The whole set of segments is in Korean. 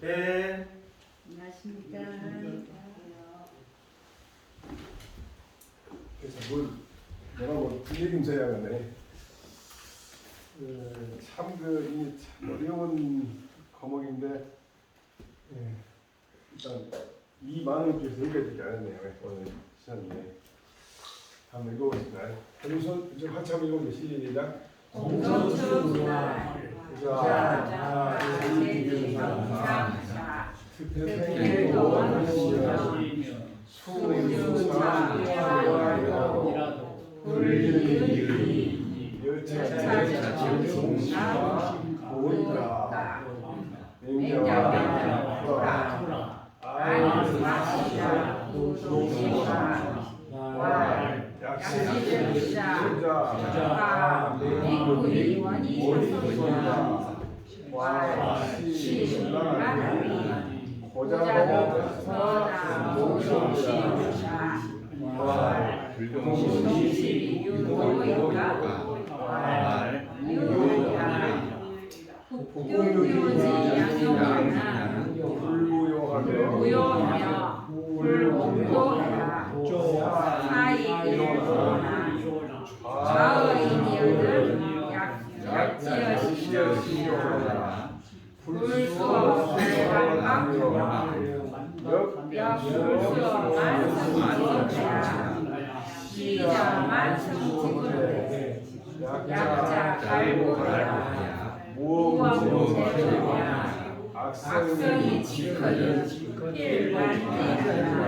네. 안녕하십니까. 그래서 뭐라고 빌리김서야겠네. 참이 참 어려운 과목인데 일단 이 많은 교에서 여기까지 않았네요. 오늘 시간인데 한번 읽어보겠습니다. 한손 이제 한참 읽어보세요. 시작. 공동천문화 자, 제기경상사 특별히 원하시며 수유사 수유사하여라도 불리의 여차제 종시가 보이다. 맹자병 불아 아이마시자 노동시사 약시르시자 가 맹구이 원이소소자 와시라니 고자도서나 모성시유자 불동시 유도이가 유도이가 북유지 양용하나 불무용하며 불목도하라 사이일로나 좌의니어는 약지어시오시오라 불수업술방방하며 역불수업 만성지거라 시자 만성지거라 약자 갈고라 무엄제냐 악성이 지거든 일반대거라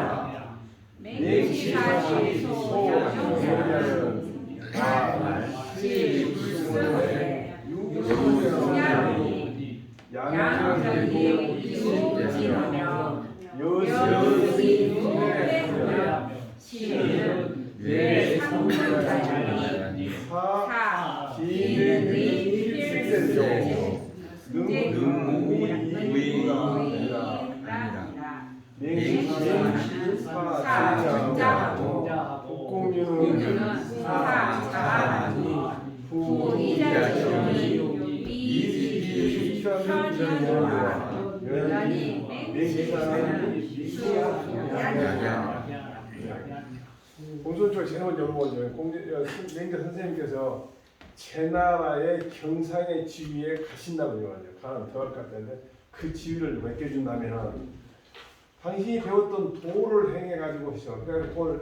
맹시하시소 양용사는 시불수에 유수양이 양정이 이수지으며 여시 유배하며 시는 외상문자니 사 기능의 필수죠 능무이위가 맹시는 사자하고 국공유는 사자하니 부이자정이 이지편전이라 연이 맹시는 수양야 공손초 제목을 여러분 맹자 선생님께서 제 나라의 경상의 지위에 가신다고 얘기하죠. 가는 더할 것 같은데 그 지위를 맡겨준다면 당신이 배웠던 도를 행해가지고 있어. 그러니까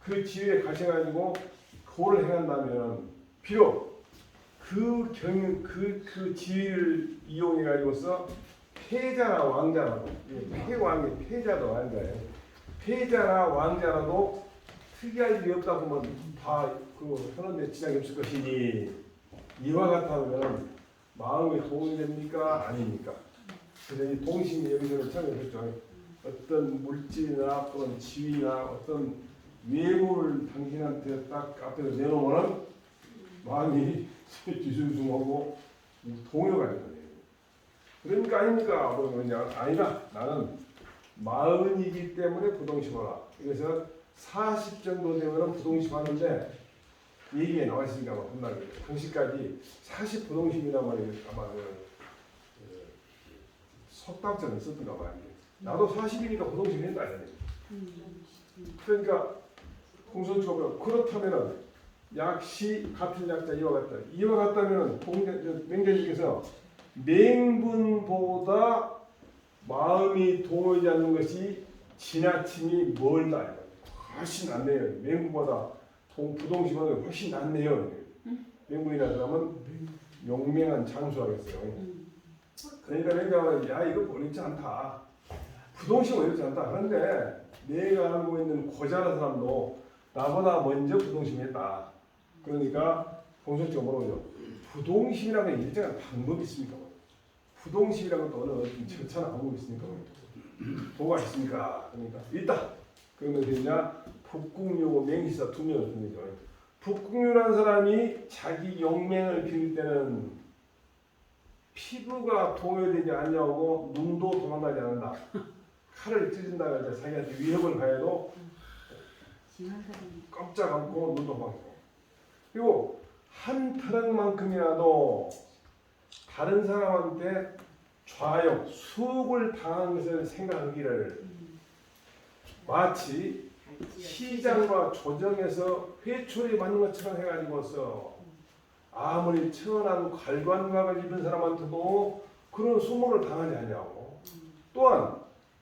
그 지위에 가셔가지고 도를 행한다면 비록 그 지위를 이용해가지고서 패자나 왕자라도 패왕이 패자도 왕자예요. 패자나 왕자라도 특이할 일이 없다 보면 다 그 하는데 지장이 없을 것이니 이와 같다면 마음이 도움이 됩니까? 아닙니까? 그래서 이 동심이 여기서는 처음에 그랬죠. 어떤 물질이나 또는 지위나 어떤 외모를 당신한테 딱 앞에서 내놓으면 마음이 뒤숭숭하고 동요가 되는 거예요. 그러니까 아닙니까? 그냥 아니다. 나는 마흔이기 때문에 부동심하라. 그래서 40 정도 되면 부동심 하는데 얘기에 나와 있으니까 아마 훗날 당시까지 40 부동심이란 말이 아마 석박전을 썼던가 봐요. 나도 40이니까 부동심 했다. 그러니까 공손초가 그렇다면은 약시 같은 약자 이와 같다. 이와 같다면은 맹자님께서 맹분보다 마음이 동하지 않는 것이 지나침이 멀다. 훨씬 낫네요. 맹분보다 부동심은 훨씬 낫네요. 맹분이라는 사람은 용맹한 장수하겠어요. 그러니까 내가 야 이거 어렵지 않다. 부동심은 어렵지 않다. 그런데 내가 알고 있는 고자라는 사람도 나보다 먼저 부동심이 했다. 그러니까 공손적으로 뭐라고요? 부동심이라는 게 일정한 방법이 있습니까? 부동심이라는 것도 어느 절차나 방법이 있습니까? 도가 있습니까? 그러니까 있다. 그러면 되냐? 북궁유고 맹시사 두 명을 듭니다. 북궁유라는 사람이 자기 용맹을 빌릴 때는 피부가 동요되지 않냐고 눈도 도망가지 않는다. 칼을 찢은다고 해서 자기한테 위협을 가해도 깜짝 않고 눈도 막고. 그리고 한 터럭만큼이라도 다른 사람한테 좌욕, 수욕을 당한 것을 생각하기를 마치 시장과 조정에서 회초리 맞는 것처럼 해가지고서 아무리 천한 관관각을 입은 사람한테도 그런 수모를 당하지 않냐고. 또한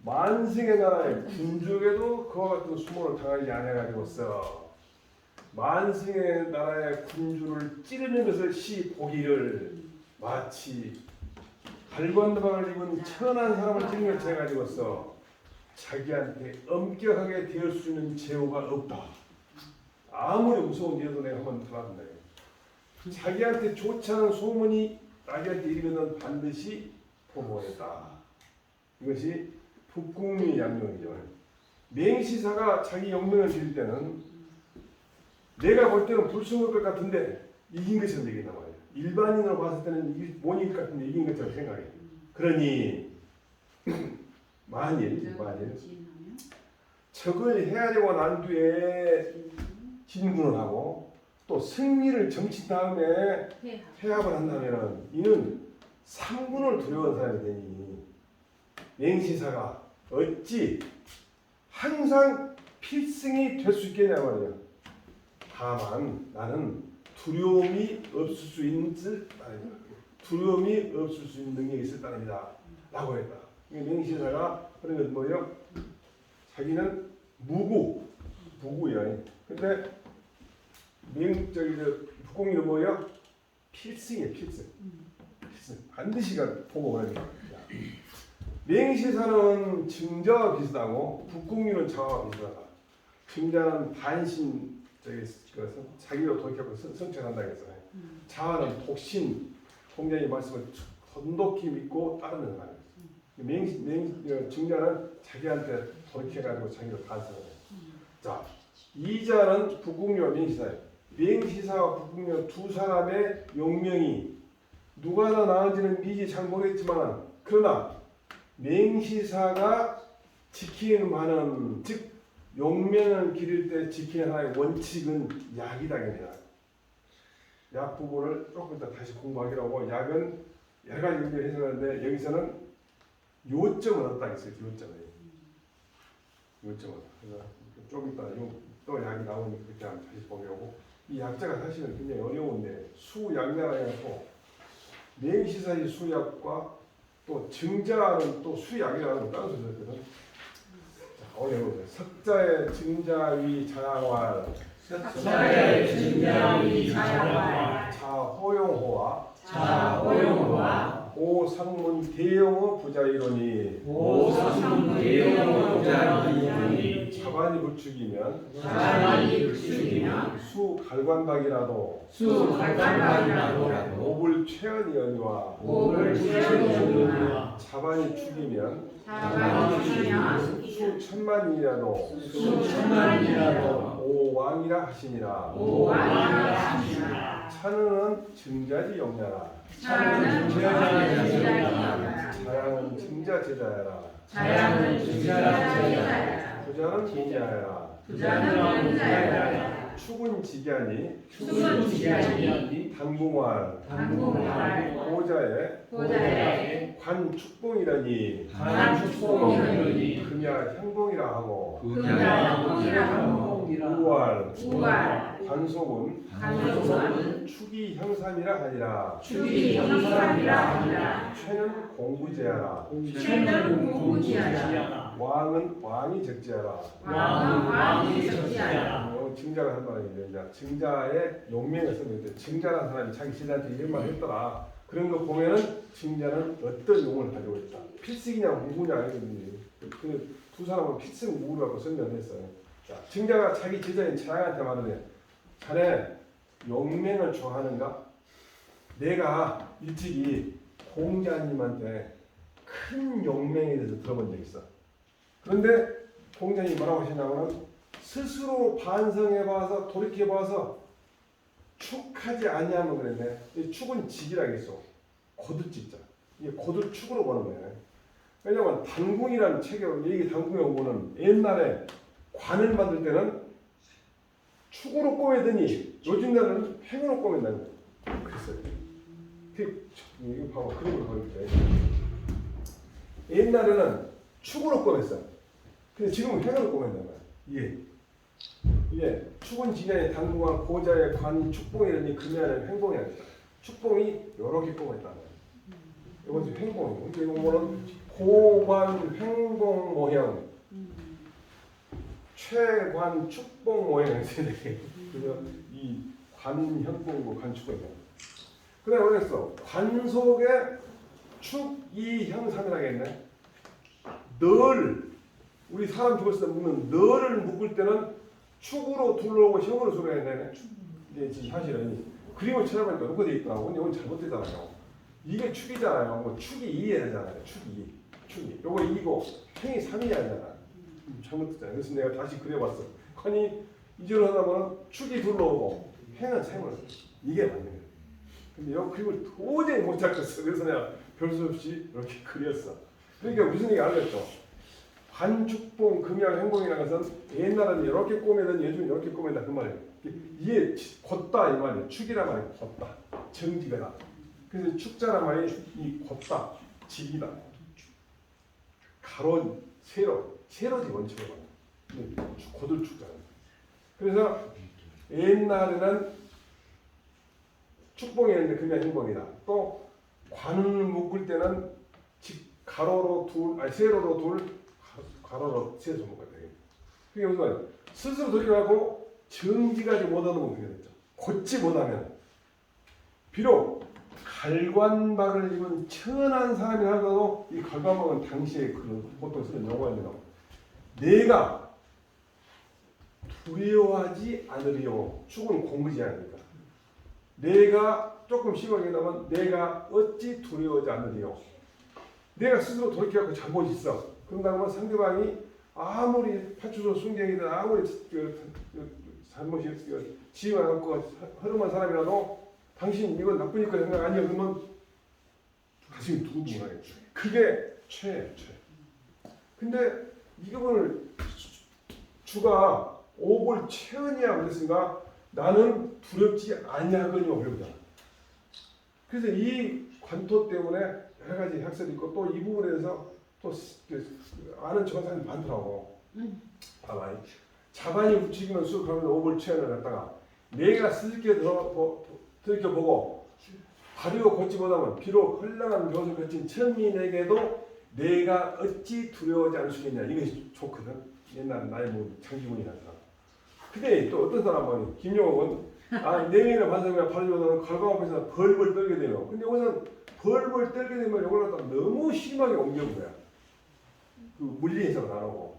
만승의 나라의 군주에게도 그와 같은 수모를 당하지 않아가지고서 만승의 나라의 군주를 찌르는 것을 시 보기를 마치 관관각을 입은 천한 사람을 찌르는 것처럼 해가지고서 자기한테 엄격하게 대할 수 있는 제호가 없다. 아무리 무서운 일도 내가 한번 들어봤는데 자기한테 좋지 않은 소문이 자기한테 이르면 반드시 보고했다. 이것이 북궁리 양명이죠. 맹시사가 자기 영명을 드릴 때는 내가 볼 때는 불승할 것 같은데 이긴 것처럼 얘기한단 말이에요. 일반인으로 봤을 때는 못 이길 것 같은데 이긴 것처럼 생각해. 그러니 만일 적을 헤아리고 난 뒤에 진군을 하고 또 승리를 점친 다음에 회합을 한다면 이는 상군을 두려워하는 사람이 되니 맹시사가 어찌 항상 필승이 될 수 있겠냐 말이야. 다만 나는 두려움이 없을 수 있는 능력이 있을 따름이다 라고 했다. 맹시사가 그런 건 뭐예요? 자기는 무구야. 근데 북궁리는 뭐예요? 필승이에요. 필승. 반드시 보고 가야 됩니다. 맹시사는 증자와 비슷하고 북궁리는 자와 비슷하다. 증자는 반신 자기로 돌이켜서 성찰한다 했어요. 자와는 독신, 공자의 말씀을 선독히 믿고 따르는 사람이에요. 증자는 자기한테 돌이켜가지고 자기를 반성해요. 자, 이자는 북궁리와 맹시사예요. 맹시사와 북궁리 두 사람의 용명이 누가 더 나은지는 미지 잘 모르겠지만 그러나 맹시사가 지키는 바는 즉 용명을 기를 때 지키는 하나의 원칙은 약이다. 약 부분을 조금 더 다시 공부하기로 하고 약은 여러 가지 의미를 해석하는데 여기서는 요점을 얻다 했어요. 요점을. 그래서 좀 이따 또 약이 나오니까 그렇게 한번 다시 보기로 하고 이 약자가 사실은 굉장히 어려운데 수약자라 해갖고 맹시사의 수약과 또 증자는 또 수약이라는 다른 소리거든. 어려워요. 석자의 증자위 자양활, 석자의 증자위 자양활, 자호용호와 오상문 대용어 부자이론이 자반이 구축이면 수갈관박이라도 오불 최언이언이와 자반이 축이면 수천만이라도 오왕이라 하시니라. 찬은 증자지 영야라. 자양은 증자 제자야라. 부자는 공자야라. 축은 지견이 당궁활 보자의 관축봉이라니 금야 향봉이라 하고 우활 관속은 축이 형삼이라 하니라. 최는 공부제하라. 왕은 왕이 적지하라. 증자가 한 말이에요. 증자의 용명을 썼는데 증자라는 사람이 자기 신한테 이런 말을 했더라. 그런 거 보면은 증자는 어떤 용을 가지고 있다. 필승이냐 무구냐 이런 그두 사람은 필승 무구를 갖고 설명했어요. 자, 증자가 자기 제자인 차양한테 말하네. 자네 용맹을 좋아하는가? 내가 일찍이 공자님한테 큰 용맹에 대해서 들어본 적 있어. 그런데 공자님이 뭐라고 하시냐면은 스스로 반성해봐서 돌이켜봐서 축하지 아니하면 그랬네. 이 축은 직이라겠어. 거두직자. 이게 거두축으로 보는 거예요. 왜냐면 단궁이라는 책에 얘기 단궁에 오면은 옛날에 관을 만들 때는 축으로 꼬매더니 요즘 날은 팽으로 꼬맨다는 거예요. 그랬어요. 이거 봐봐. 그런 걸 보여줄게. 옛날에는 축으로 꼬맸어. 근데 지금은 행으로 꼬맨단 말이야. 이게 축은 진야의 당궁한 고자의 관이 축봉이 이러니 금야는 행봉이 아니다. 축봉이 이렇게 꼬맸단 말이야. 이건 지금 행봉이고. 이거 뭐는 고관 행봉 모형, 최관 축봉 모형. 그래서 이 관현봉고 관축봉이야. 그다음에 뭐랬어? 관 속에 축이형삼이라겠네. 널 우리 사람 죽었을 때 묶는 널을 묶을 때는 축으로 둘러오고 형으로 소리가 되네. 이게 지금 사실은 그림을 찾아보니까 이렇게 돼 있더라고. 근데 이건 잘못되잖아요. 이게 축이잖아요. 뭐 축이 2해야 되잖아요. 축이. 요거 2고 행이 3이 아니잖아. 잘못됐잖아요. 그래서 내가 다시 그려봤어. 아니 이절을 하다 보면 축이 둘러오고 행은 3을. 이게 맞는 거예요. 근데 이 그림을 도저히 못 잡겠어. 그래서 내가 별 수 없이 이렇게 그렸어. 그러니까 무슨 얘기 알겠죠? 관축봉 금양 행봉이라는 것은 옛날에는 이렇게 꼬매든 요즘은 이렇게 꼬맨다 그 말이에요. 이게 걷다 이 말이에요. 축이란 말이 걷다, 정지가다. 그래서 축자란 말이 이 걷다, 직이다. 가로, 세로지 원칙으로 말이에요. 거들 축자는. 그래서 옛날에는 축봉이었는데 금양 행봉이다. 또 관을 묶을 때는 가로로 둘, 아니 세로로 둘, 가로로 세 손목을 되겠죠. 그게 무슨 말이에요? 스스로 돌이켜가고 정지까지 못하는 건 그게 됐죠. 곧지 못하면 비록 갈관박을 입은 천한 사람이 하더라도 이 갈관박은 당시에 그 보통 쓰는 용어입니다. 내가 두려워하지 않으리요. 축은 공부지 않으니까. 내가 조금 심하게 나면 내가 어찌 두려워하지 않으리요. 내가 스스로 돌이켜갖고 잘못 있어. 그런다면 상대방이 아무리 파출소 순경이든 아무리 잘못이 지혜가 없고 허름한 사람이라도 당신 이건 나쁘니까 생각 아니야 그러면 가슴이 두근두근하겠죠. 그게 최예요. 근데 이거를 주가 오볼 최은이야 그랬으니까 나는 두렵지 아니하거니와 그러잖아. 그래서 이 관토 때문에 여러 가지 학설이 있고 또 이 부분에서 또 아는 척한 사람이 많더라고. 다만 자반이 부추기면 수업하면 오볼 최연을 갖다가 내가 스스로 들켜보고 바리고 걷지 못하면 비록 헐렁한 벼슬 거친 천민에게도 내가 어찌 두려워하지 않을 수 있겠냐. 이것이 좋거든. 옛날 나이 뭐 장기문이라는 사람. 근데 또 어떤 사람은 김용옥은 내면의 반성이나 바리고는 갈광 앞에서 벌벌 떨게 돼요. 근데 여기서는 벌벌 떨게 되면 이걸 갖다 너무 심하게 옮겨본 거야. 그 물리 해석을 안 하고.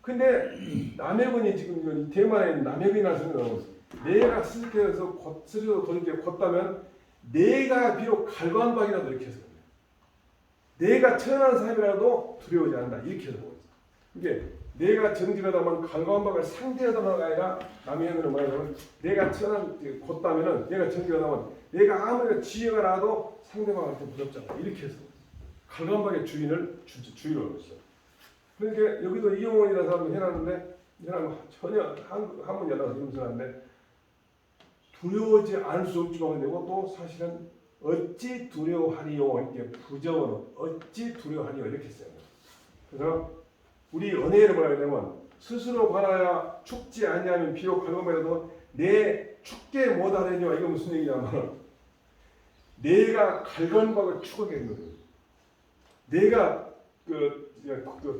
근데 남해군이 지금 대만에 있는 남해군이라는 소리는 내가 스스로에서 스스로 돌이켜 걷다면 내가 비록 갈관박이라도 이렇게 해서 내가 천한 사람이라도 두려워하지 않는다 이렇게 해서 보고 있어. 이게 내가 정직하다면 갈관박을 상대하다가 아니라 남해군은 뭐냐면 내가 천한 걷다면은 내가 정직하다면 내가 아무리 지혜가 나도 상대방한테 무섭잖아 이렇게 해서 갈관박의 주인을 주의로 하고 있어. 그러니까 여기도 이용원이라는 사람을 해놨는데 이 사람은 전혀 한문 연락을 힘쓰는데 두려워하지 않을 수 없지만 되고 또 사실은 어찌 두려워하리요 이렇게 부정어로 어찌 두려워하리요 이렇게 써요. 그래서 우리 은혜를 뭐라 하냐면 스스로 바라야 축지 아니하면 비록 갈검이라도 내 축게 못하려니와 이거 무슨 얘기냐면 내가 갈건박을 추구하게 되는 거예요. 내가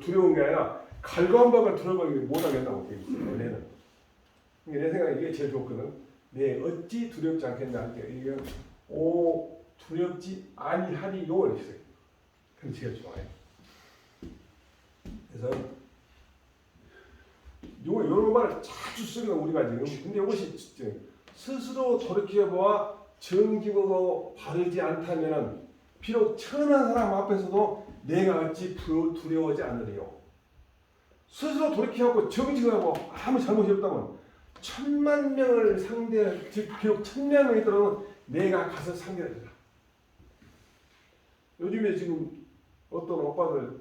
두려운 게 아니라 갈관박을 두려워하기 못하겠다고 되어 있어요. 은혜는. 내 생각에 이게 제일 좋거든. 내 어찌 두렵지 않겠냐 할게 이게 두렵지 아니하리요 이렇게 써요. 그럼 제일 좋아요. 그래서 요런 말을 자주 쓰는 우리가 지금. 근데 이것이 스스로 돌이켜보아 정직하고 바르지 않다면 비록 천한 사람 앞에서도 내가 어찌 두려워하지 않으리요. 스스로 돌이켜갖고 정직하고 아무 잘못이 없다면 1000만 명을 상대할 즉 비록 1000만 명이 있더라도 내가 가서 상대하리라. 요즘에 지금 어떤 오빠들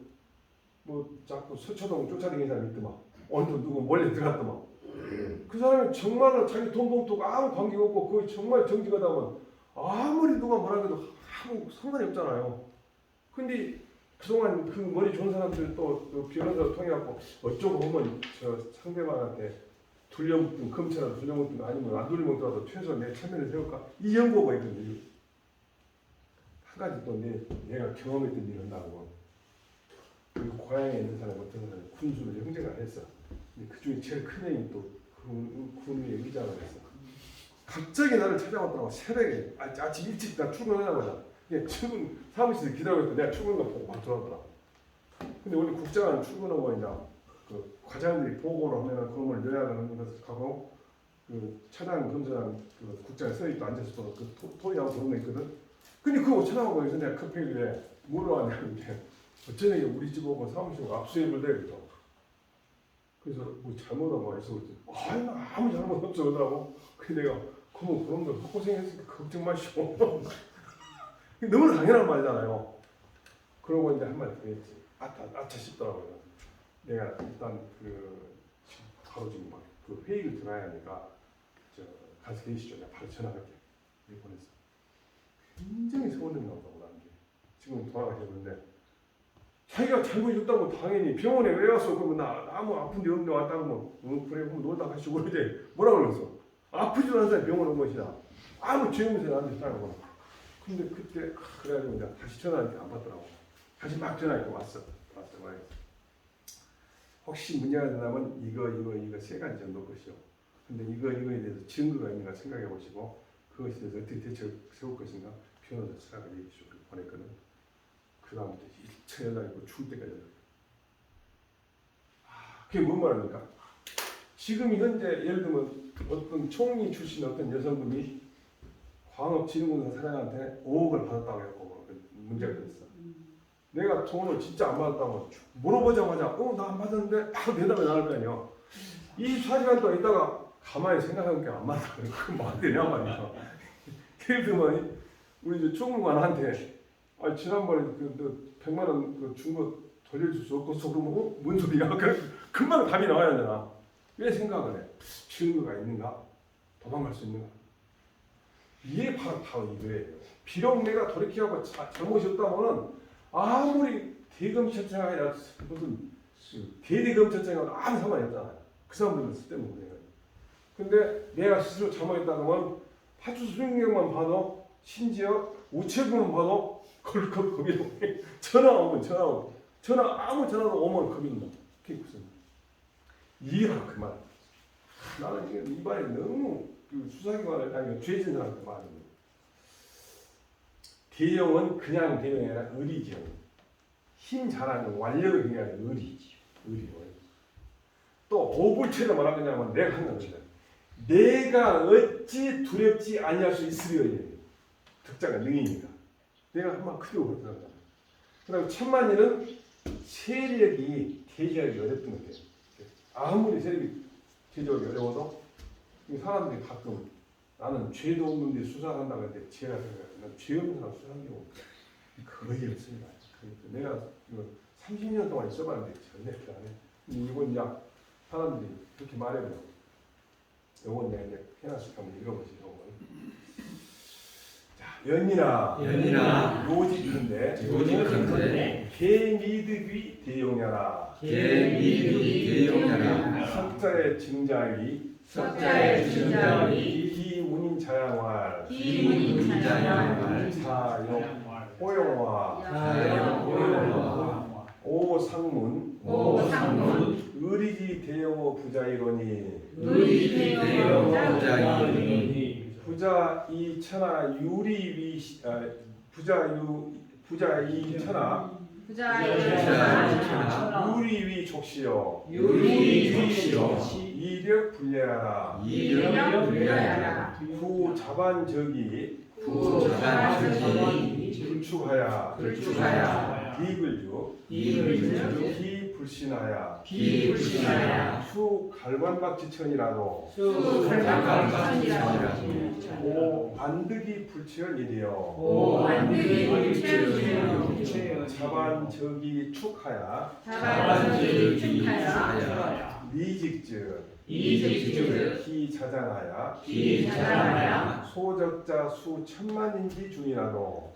뭐 자꾸 서초동 쫓아다니는 사람이 있더만 어느 누구 몰래 들어갔더만 그 사람이 정말로 자기 돈 봉투가 아무 관계가 없고 그거 정말 정직하다면 아무리 누가 뭐라 해도 아무 상관이 없잖아요. 근데 그동안 그 머리 좋은 사람들 또 변호사 통해갖고 어쩌고 보면 저 상대방한테 돌려먹든 검찰한테 돌려먹든 아니면 안 돌려먹더라도 최소한 내 체면을 세울까? 이 연구가 있거든요. 한 가지 또 내가 경험했던 일을 한다고. 그리고 고향에 있는 사람 어떤 사람이 군수를 형제가 했어. 근데 그 중에 제일 큰 형이 또 군위의 의장을 했어. 갑자기 나를 찾아왔더라고. 새벽에 아침 일찍 나 출근하자마자 출근 사무실에서 기다리고 있는데 내가 출근을 보고 막 들어오더라고. 근데 원래 국장은 출근하고 이제 그 과장들이 보고를 하면 그런 걸 요약하는 것을 하고 그 차장 검사장 그 국장에 서있고 앉아서 그 토의하고 그런 거 있거든. 근데 그거 찾아오고 해서 내가 급하게 뭐로 왔냐는데 어쩌네 우리 집 오고 사무실 오고 압수해볼 때 그래서 뭐 잘못한 거 있어 그랬더니 아무 잘못 없어 그러더라고. 그래서 내가 그런 거 고생했으니까 걱정 마시고 너무 당연한 말이잖아요. 그러고 이제 한마디 더 했지. 아차 싶더라고요. 내가 일단 바로 지금 막 그 회의를 들어야 하니까 가서 계시죠. 내가 바로 전화할게. 이렇게 보냈어. 굉장히 서운해 나온다고 나는 게. 지금 돌아가셨는데 자기가 잘못했다고 당연히 병원에 왜 왔어? 그러면 나 아무 아픈 데 없는데 왔다고 뭐 그래 그럼 놀다 가시고 이제 뭐라 그랬어? 아프지도 않은 사람이 병원 온 것이다. 아무 죄 없는 사람이 나한테 있다고. 근데 그때 그래가지고 이제 다시 전화하니까 안 받더라고. 다시 막 전화하니까 왔어. 말이야. 혹시 문제가 된다면 이거 세 가지 정도 것이요. 근데 이거에 대해서 증거가 있는가 생각해 보시고 그것에 대해서 어떻게 대책을 세울 것인가 변호사 쓰라고 얘기해 주고 보냈거든. 그 다음부터 일체 연락이고 죽을 때까지 연락해. 그게 뭔 말입니까? 지금 현재 예를 들면 어떤 총리 출신 어떤 여성분이 광업진흥공사 사장한테 5억을 받았다고 했고 문제가 됐어. 내가 돈을 진짜 안 받았다고 물어보자마자 나 안 받았는데 바로 대답이 나올 거 아니야. 24시간 동안 있다가 가만히 생각하는 게 안 맞다. 그럼 뭐 안 되냐 말이야. 예를 들면 우리 총무관한테 지난번에 그 100만 원 준 거 돌려줄 수 없겠어. 그러면 뭔 소리야? 금방 답이 나와야 되나? 왜 생각을 해? 증거가 있는가? 도망갈 수 있는가? 이게 바로 이거예요. 비록 내가 돌이켜하고 잘못이 없다면은 아무리 대검찰청이나 무슨 대대검찰청이나 아무 상관이 없잖아요. 그 사람들은 쓸데없는 거예요. 근데 내가 스스로 잘못했다면 파출소 수행력만 봐도 심지어 우체국만 봐도 겁이 전화 오면 아무 전화로 오면 겁이 나. 그게 무슨 이해가 그 말. 나는 이 말이 너무 수사기관을 아니 죄진들한테 말합니다. 대형은 그냥 대형이 아니라 의리죠. 힘 잘하는 완력을 얘기하는 의리죠. 또 오불체를 뭐라고 하냐면 내가 하는 겁니다. 내가 어찌 두렵지 아니할 수 있으려 득자가 능이니까. 내가 한번 크게 그러잖아. 그다음 천만일은 세력이 대지하기 어렵던 것 같아요. 아무리 세력이 대지하기 어려워도 사람들이 가끔 나는 죄도 없는데 수사한다고 했는데 제가 난 죄 없는 사람 수사한 게 거의 없습니다. 내가 30년 동안 있어봤는데 전혀 안 해. 이건 이제 사람들이 그렇게 말해요. 요건 내가 이제 해놨으니까 한번 읽어보시죠. 자, 연이나 요직한데 개미득위 대용야라. 석자의 증자위 기문인 자양활 자영 호영화 오상문 의리지 대영호 부자이로니 부자 이천하 유리위 부자 이천하 유리위 족시요 이력 불려하라 후자반적이 불축하야 비글주 비불신하야 수갈관박지천이라도 오 안득이 불치언이리요 자반적이 축하야 미직즉 기자장하야 소적자 수천만인지 중이라도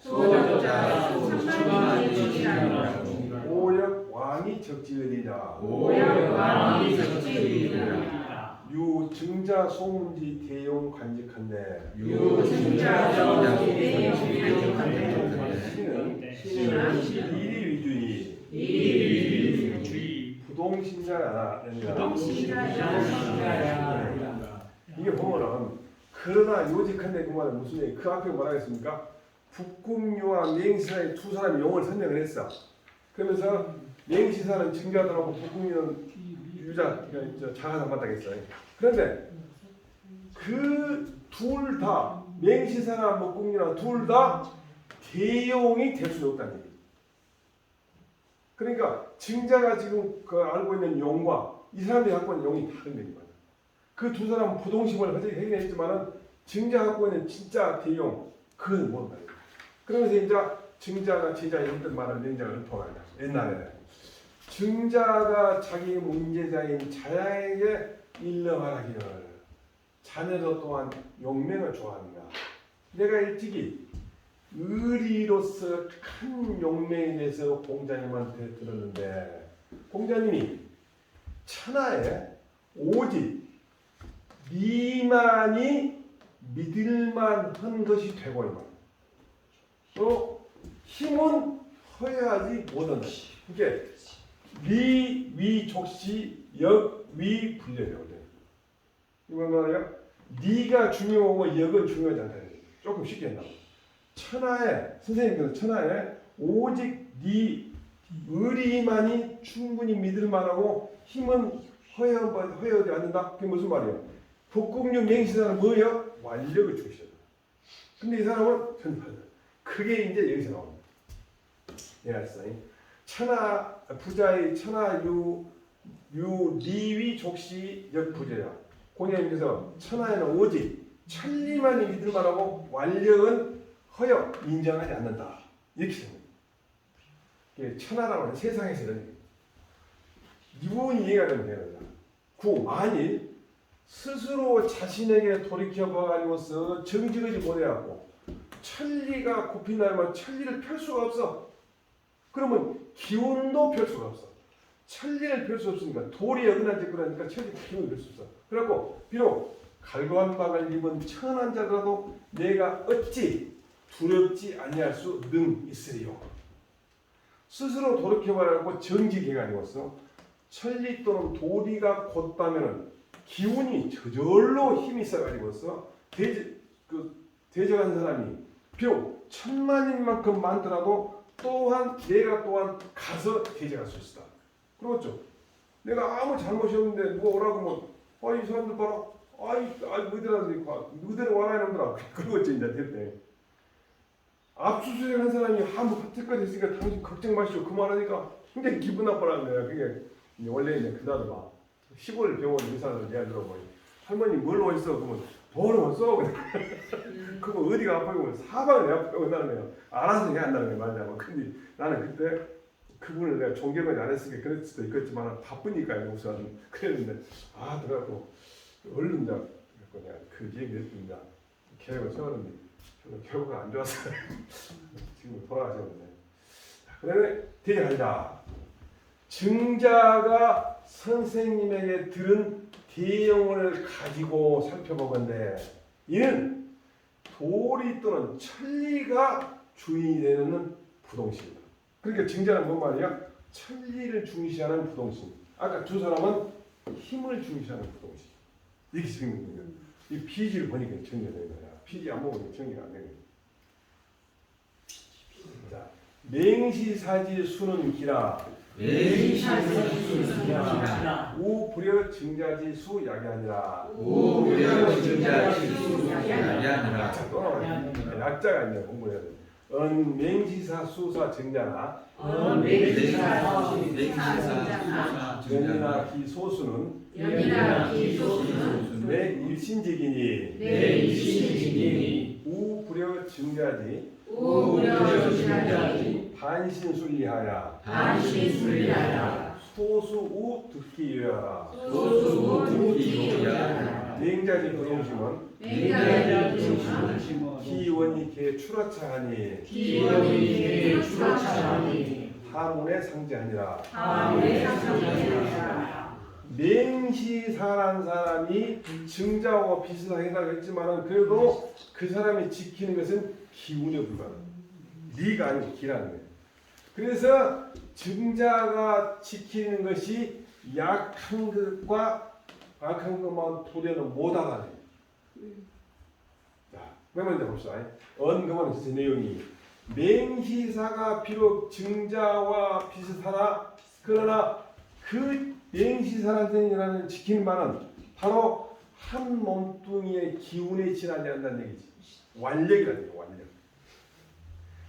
적지으리라. 오역왕이 적지으리라. 유증자 소문지 대용 간직한데 유증자 소문지 대용 간직한데 신은 이리 위주의 부동신자라. 이게 보면은 그러나 요직한데 그 말은 무슨 얘기? 그 앞에 뭐라겠습니까? 북궁유와 맹시사의 두 사람이 용을 선정을 했어. 그러면서 맹시사는 증자들하고 북궁유는 유자 자가상 받다겠어요. 그런데 그 둘 다 맹시사나 북궁유나 둘 다 대용이 될 수 없다는 얘기. 그러니까 증자가 지금 그 알고 있는 용과 이 사람들이 갖고 있는 용이 다른 거예요. 그 두 사람은 부동심을 하긴 했지만은 증자 갖고 있는 진짜 대용 그건 모른다. 그러면서 이제 증자가 제자의 힘든 말을 맹자가 읊어가요. 옛날에 증자가 자기 문제자인 자야에게 일러말하기를 자네도 또한 용맹을 좋아하는가. 내가 일찍이 의리로서 큰 용맹에 대해서 공자님한테 들었는데 공자님이 천하에 오직 니만이 믿을만한 것이 되고 있는 또 힘은 허여하지 못한다. 이게 리, 위, 족시, 역, 위 분류해요. 이건 말이야. 니가 중요하고 역은 중요하지 않다. 조금 쉽게 한다. 천하에 선생님께서 천하에 오직 니 의리만이 충분히 믿을만하고 힘은 허여하지 않는다. 그게 무슨 말이에요? 북궁유 맹시사는 뭐예요? 완력을 주셔야 돼. 근데 이 사람은 전파다. 그게 이제 여기서 나옵니다. 예, 알았어요. 천하 부자의 천하유 니위 족시 역부자야. 공자님께서 천하에는 오직 천리만이 믿을만하고 완력은 허여 인정하지 않는다. 이렇게 생각합니다. 이게 천하라고 하는 세상에서 이런 얘기. 이분이 이해가 되면 되는 거야. 만일 스스로 자신에게 돌이켜봐가지고서 정직하지 못해갖고 천리가 굽힌다면 천리를 펼 수가 없어. 그러면 기운도 펼 수가 없어. 천리를 펼 수 없으니까 돌이 어긋나지 그러니까 천리 기운을 펼 수 없어. 그래갖고 비록 갈고한박을 입은 천한 자라도 내가 어찌 두렵지 아니할 수 능 있으리요. 스스로 돌이켜봐라고 정직해가 아니었어. 천리 또는 도리가 곧다면은 기운이 저절로 힘이 있어가지고서 대적한 사람이 비록 천만인만큼 많더라도 또한 내가 또한 가서 대적할 수 있다. 그렇죠? 내가 아무 잘못이 없는데 누가 오라고 하면 이 사람들 봐라. 너희들 와라 이놈들아. 그러겠지 이제 됐대. 압수수색 한 사람이 아무 특허 있으니까 당신 걱정 마시오. 그 말하니까 굉장히 기분 나빠라는 거야. 그게 원래 이제 그다음 봐. 시골 병원 의사들 내가 들어보니 할머니 뭘로 있어? 그러면 돈을 없어. 그거 어디가 아프고 사방이 아프고 나는 거야. 알아서 해야 한다는 거야. 맞아. 근데 나는 그때 그분을 내가 존경을 안 했으니까 그럴 수도 있겠지만 바쁘니까 우선 그랬는데 들어가고 얼른 내가 그 얘기를 했습니다. 계획을 세웠는데 결과가 안 좋았어요. 지금 돌아가셨는데. 그다음에 대장이다. 증자가 선생님에게 들은 대용을 가지고 살펴보건대 이는 도리 또는 천리가 주인이 되는 부동심이다. 그러니까 증자는 뭔 말이야? 천리를 중시하는 부동심. 아까 두 사람은 힘을 중시하는 부동심. 이렇게 생긴 거예요. 이 피지를 보니까 정리가 되는 거야. 피지 안 보면 정리가 안 되는 거야. 자, 맹시사지 수는 기라. 우불여 증자지 수 약이하니라. 우불여 증자지 수 약이하니라. 약자가 있네. 공부해야 돼. 맹시사 수사 증자나 연이나 기소수는 내 일신직이니 우불여 증자지 반신술리하야 소수우 듣기여야 맹자지 부동심은 기원이 개 추라차하니 하문에 상제하니라. 하문에 상제하니라. 맹시사라는 사람이 증자하고 비슷하다고 했지만은 그래도 그 사람이 지키는 것은 기운에 불과하다. 리가 아니고 기라는 거예요. 그래서 증자가 지키는 것이 약한 것과 악한 것만 도래는 못하다는 거예요. 자, 그러면 이제 봅시다. 언급하는 제 내용이 맹시사가 비록 증자와 비슷하나 그러나 그 맹시사라는 지키는 바는 바로 한 몸뚱이의 기운에 지나지 않는다는 얘기지. 완력이라는 얘기야. 완력.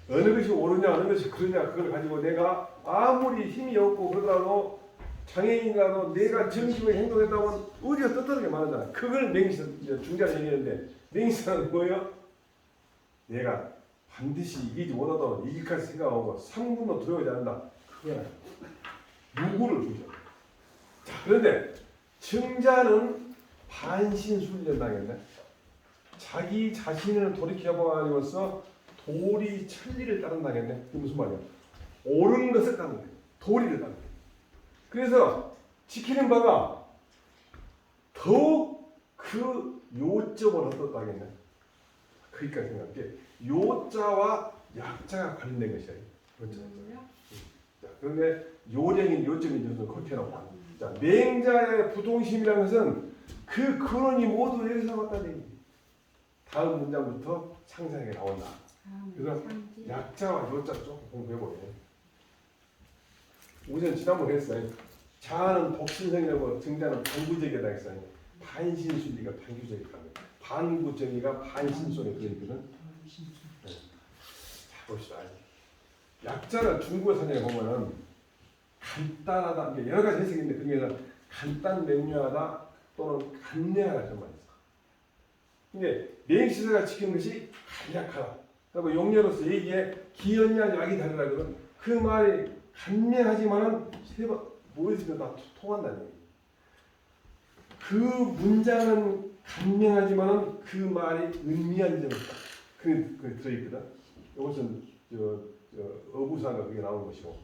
어느 것이 옳으냐 어느 것이 그러냐 그걸 가지고 내가 아무리 힘이 없고 그러더라도 장애인이라도 내가 정직하게 행동했다면 어디가 떳떳하게 말하잖아. 그걸 맹시사 중자는 얘기하는데 맹시사는 뭐예요? 내가 반드시 이기지 못하도록 이기까지 생각하고 3분도 두려워하지 않는다. 그거야. 누구를 주죠. 자, 그런데 증자는 반신술련당했네. 자기 자신을 돌이켜보아서 도리 천리를 따른다겠네. 그게 무슨 말이야? 옳은 것을 따르는 거야. 도리를 따르는 거야. 그래서 지키는 바가 더욱 그 요점을 얻었다겠네. 그러니까 생각해. 요자와 약자가 관련된 것이야. 그렇죠. 자, 그런데 요령인 요점이 있어서 그렇게 나와. 자, 맹자의 부동심이라는 것은 그 근원이 모두 여기서 왔다는 얘기. 다음 문장부터 상세하게 나온다. 그래서 약자와 요자 조금 공부해보게. 우선 지난번에 했어요. 자아는 독신성이라고 증자는 반구적이다 했어요. 반신순리가 반구적이다. 반구정의가 반신성에 들어있거든. 네. 자, 봅시다. 약자를 중국어 선생에 보면은 간단하다. 이게 여러 가지 해석인데 그 중에서 간단 명료하다 또는 간략하다 그런 말이 있어. 근데 맹시사가 지키는 것이 간략하다. 그리고 용례로서 얘기에 기연량 약이 다르다거든. 그 말이 간략하지만은 세 번 모여있으면 다 통한다는 얘기. 그 문장은 간명하지만은 그 말이 의미한 점이 있다. 그게 들어있거든. 이것은 어부사가 그게 나오는 것이고.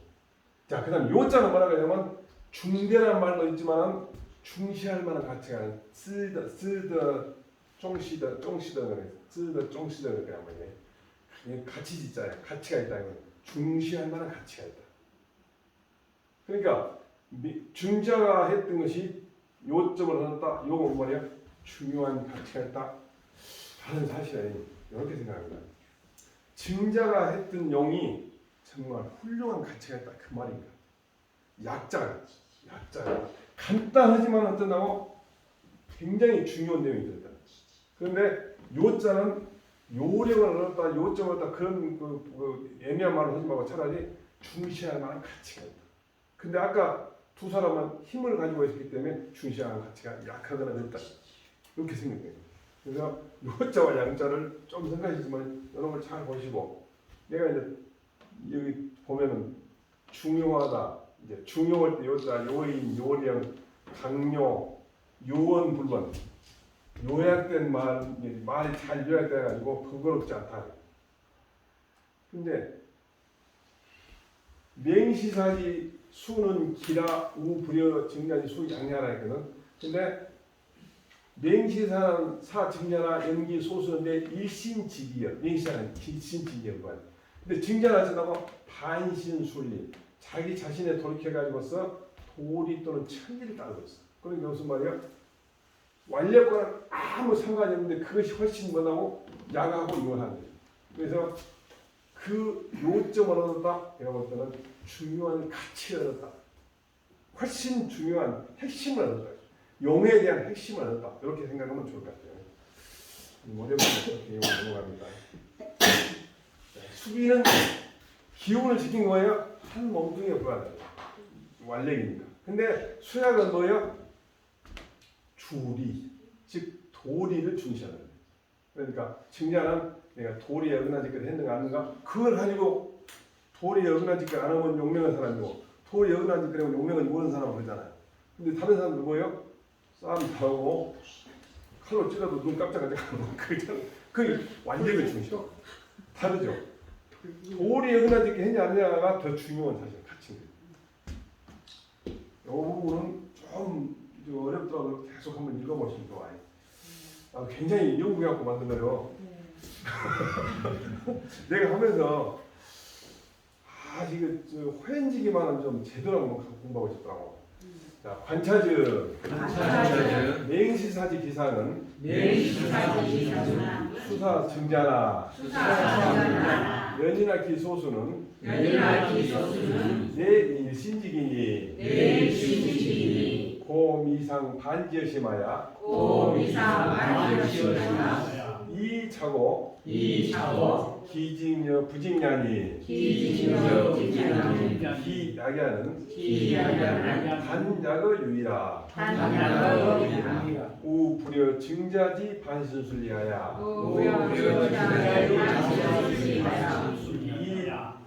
자, 그다음 요자는 뭐라고 하냐면 중대란 말도 있지만은 중시할 만한 가치가 아닌 쓰더 쫑시더 그래 말이야. 가치 짓자야. 가치가 있다. 중시할 만한 가치가 있다. 그러니까 중자가 했던 것이 요점을 얻었다. 요건 뭐냐? 중요한 가치가 있다. 다른 사실이 이렇게 생각합니다. 증자가 했던 용이 정말 훌륭한 가치가 있다. 그 말인가? 약자가 간단하지만 어떠나고 굉장히 중요한 내용이 들었다. 그런데 요자는 요령을 얻었다, 요점을 얻었다 그런 애매한 말을 하지 말고 차라리 중시할 만한 가치가 있다. 근데 아까 두 사람은 힘을 가지고 있기 때문에 중시할 만한 가치가 약하거나 그랬다. 이렇게 생각해요. 그래서 요자와 양자를 좀 생각하시지만 여러분 잘 보시고 내가 이제 여기 보면은 중요하다. 이제 중요할 때 요자, 요인, 요령, 강요, 요원, 불원 요약된 말이 잘 요약돼 가지고 번거롭지 않다. 근데 맹시사지 수는 기라 우불여 증자지 수 양야라 했거든. 근데 맹시사는 사 증자나 연기 소수인데 일신직이여. 맹시사는 일신직이여. 근데 증자는 어쩌다고 반신술리 자기 자신에 돌이켜 가지고서 도리 또는 천리를 따르고 있어. 그러니까 무슨 말이야? 완력과는 아무 상관이 없는데 그것이 훨씬 뭐라고 약하고 유한한 거예요. 그래서 그 요점을 얻었다. 내가 볼 때는 중요한 가치를 얻었다. 훨씬 중요한 핵심을 얻었다. 용에 대한 핵심을 얻었다. 이렇게 생각하면 좋을 것 같아요. 모델부터 이렇게 넘어갑니다. 수비는 기운을 지킨 거예요. 한 몸뚱이에 불과하다. 완력이니까. 근데 수약은 뭐예요? 주리, 즉 도리를 중시하는 거예요. 그러니까 증자는 내가 도리에 어긋난 짓을 했는가 안 했는가 그걸 가지고 도리에 어긋난 짓을 안 하면 용맹한 사람이고 도리에 어긋난 짓을 하면 용맹은 모르는 사람은 그러잖아요. 근데 다른 사람은 뭐예요? 싸움 당하고 칼로 찔러도 눈 깜짝깜짝 하는 거 그게 완력을 중시하고 다르죠. 도리에 어긋난 짓을 했냐 안 했냐가 더 중요한 사실. 한번 읽어보시면 좋아요. 굉장히 연구해갖고 만든 거예요. 내가 하면서 이거 호연지기만은 좀 제대로 한번 공부하고 싶더라고. 자, 관차즉 맹시사지 기상은 수사 증자나 연이나 기소수는 내 일신직이니 고미상 반지여심하야 이차고 기직여 부직냐니 기약야는 단약의 유이라 우불여 증자지 반신술리하야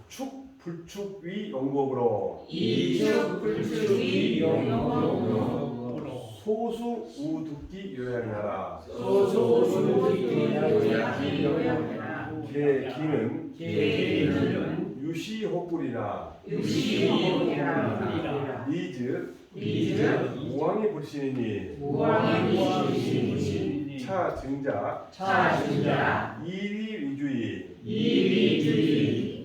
이축 불축 위 용법으로 소수 우듣기 요양하라 개기는 유시호불이나 니즈 우왕이 불신이니 차증자 이리위주의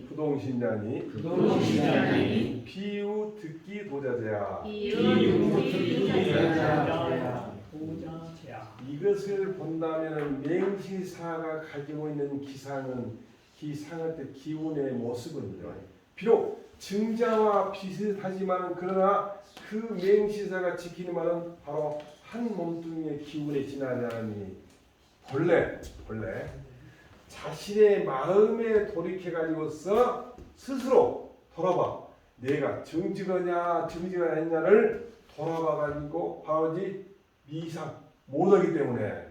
부동신자니 비유 듣기 도자제야 이것을 본다면 맹시사가 가지고 있는 기상은 기상할 때 기운의 모습은요. 비록 증자와 비슷하지만 그러나 그 맹시사가 지키는 말은 바로 한 몸뚱이의 기운에 지나지 않으니 본래 자신의 마음에 돌이켜 가지고서 스스로 돌아봐. 내가 정직하냐 했냐를 돌아봐 가지고 바로지 미상 못하기 때문에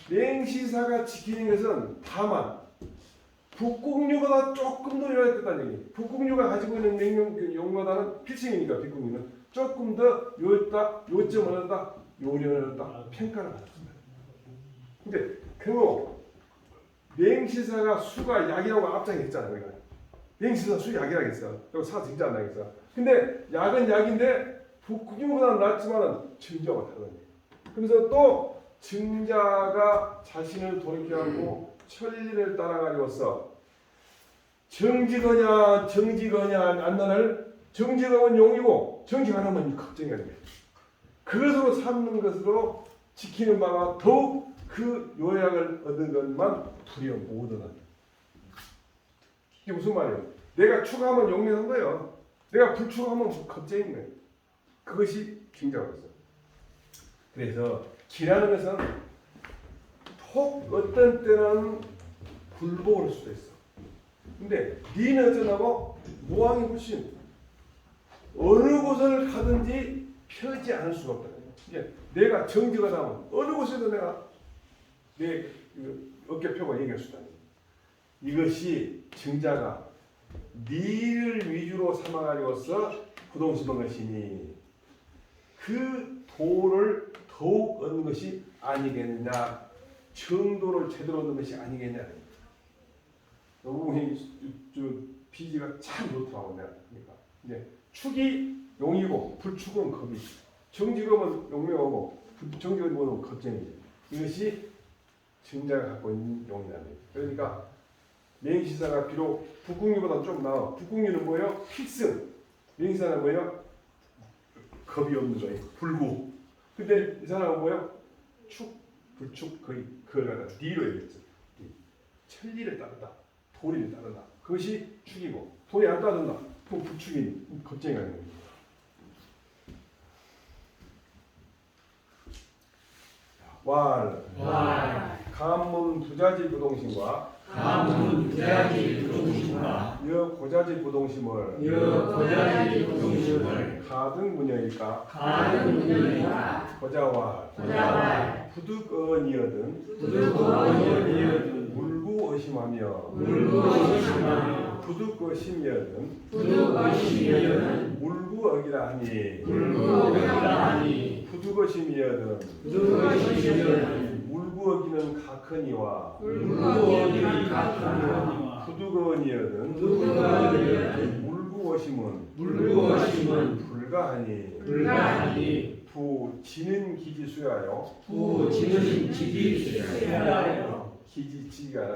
맹시사가 지키는 것은 다만 북국류보다 조금 더 요약됐다는 얘기. 북국류가 가지고 있는 용어다는 필승이니까 북국류는 조금 더 요점을 얻었다, 요령을 얻었다 평가를 받았습니다. 근데 그 맹시사가 수가 약이라고 앞장했잖아요. 우리가. 맹시사 수 약이라고 했어. 그리고 사 증자 안 하겠어. 근데 약은 약인데 북국류보다는 낫지만은 증자가 다르네. 그래서 또 증자가 자신을 돌이켜하고 천리를 따라가지고서 정직하냐 안나를 정직하면 용이고 정직 안 하면 걱정이 아니에요. 그것으로 삼는 것으로 지키는 바가 더욱 그 요약을 얻은 것만 두려움 못 얻어. 이게 무슨 말이에요? 내가 추가하면 용맹한 거예요. 내가 불추가하면 겁쟁인 거예요. 그것이 증자가 있어요. 그래서 기라는 것은 어떤 때는 굴복을 할 수도 있어. 근데 니는 어쩌냐고 무왕이 불신. 어느 곳을 가든지 펴지 않을 수가 없다. 내가 정직을 하면 어느 곳에도 내가 내 어깨 펴고 얘기할 수가 있다. 이것이 증자가 니를 위주로 삼아가지고서 부동심한 것이니 그 도를 더욱 얻는 것이 아니겠냐, 정도를 제대로 얻는 것이 아니겠냐. 너무 비지가 참 좋더라고 내가. 그러니까 이제 축이 용이고 불축은 겁이, 정직은 용맹하고 정직은 뭐는 겁쟁이지. 이것이 증자가 갖고 있는 용이라는 거예요. 그러니까 맹시사가 비록 북궁류보다 좀 나아. 북궁류는 뭐예요? 필승. 맹시사는 뭐예요? 겁이 없는 거예요. 불구. 근데 이 사람은 뭐예요? 축, 불축, 거의 그걸 갖다 D로 얘기했죠. 천리를 따른다. 도리를 따른다. 그것이 축이고, 도리 안 따른다. 그럼 불축이니 겁쟁이가 되는 겁니다. 왈. 가문 부자지 부동심과 여고자지 부동심을 가등 문여일까 고자와 부득언이여든 물구 의심하며 부득의심이여든 물구 어기라 하니 부득의심이여든 물구어기는 각허니와 부득언이여든 물구어심은 불가하니 부지는 기지수야요. 부지는 지기수야. 기지지가 아니라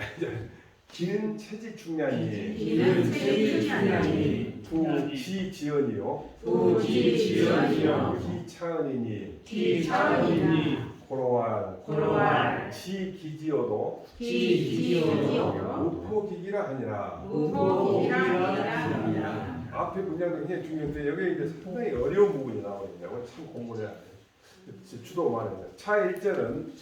기는 체지충량이 기는 체지충량이 부지지연이요. 부지지연이요. 기차은이니 기차은이니 고로할 지기지어도 기지연이요. 무포기기라 하니라. 무포기라 하니라. 앞에 문장도 굉장히 중요한데 여기 이제 상당히 어려운 부분이 나오거든요. 참 공부를 해야 돼요. 주도 말합니다. 차 1절은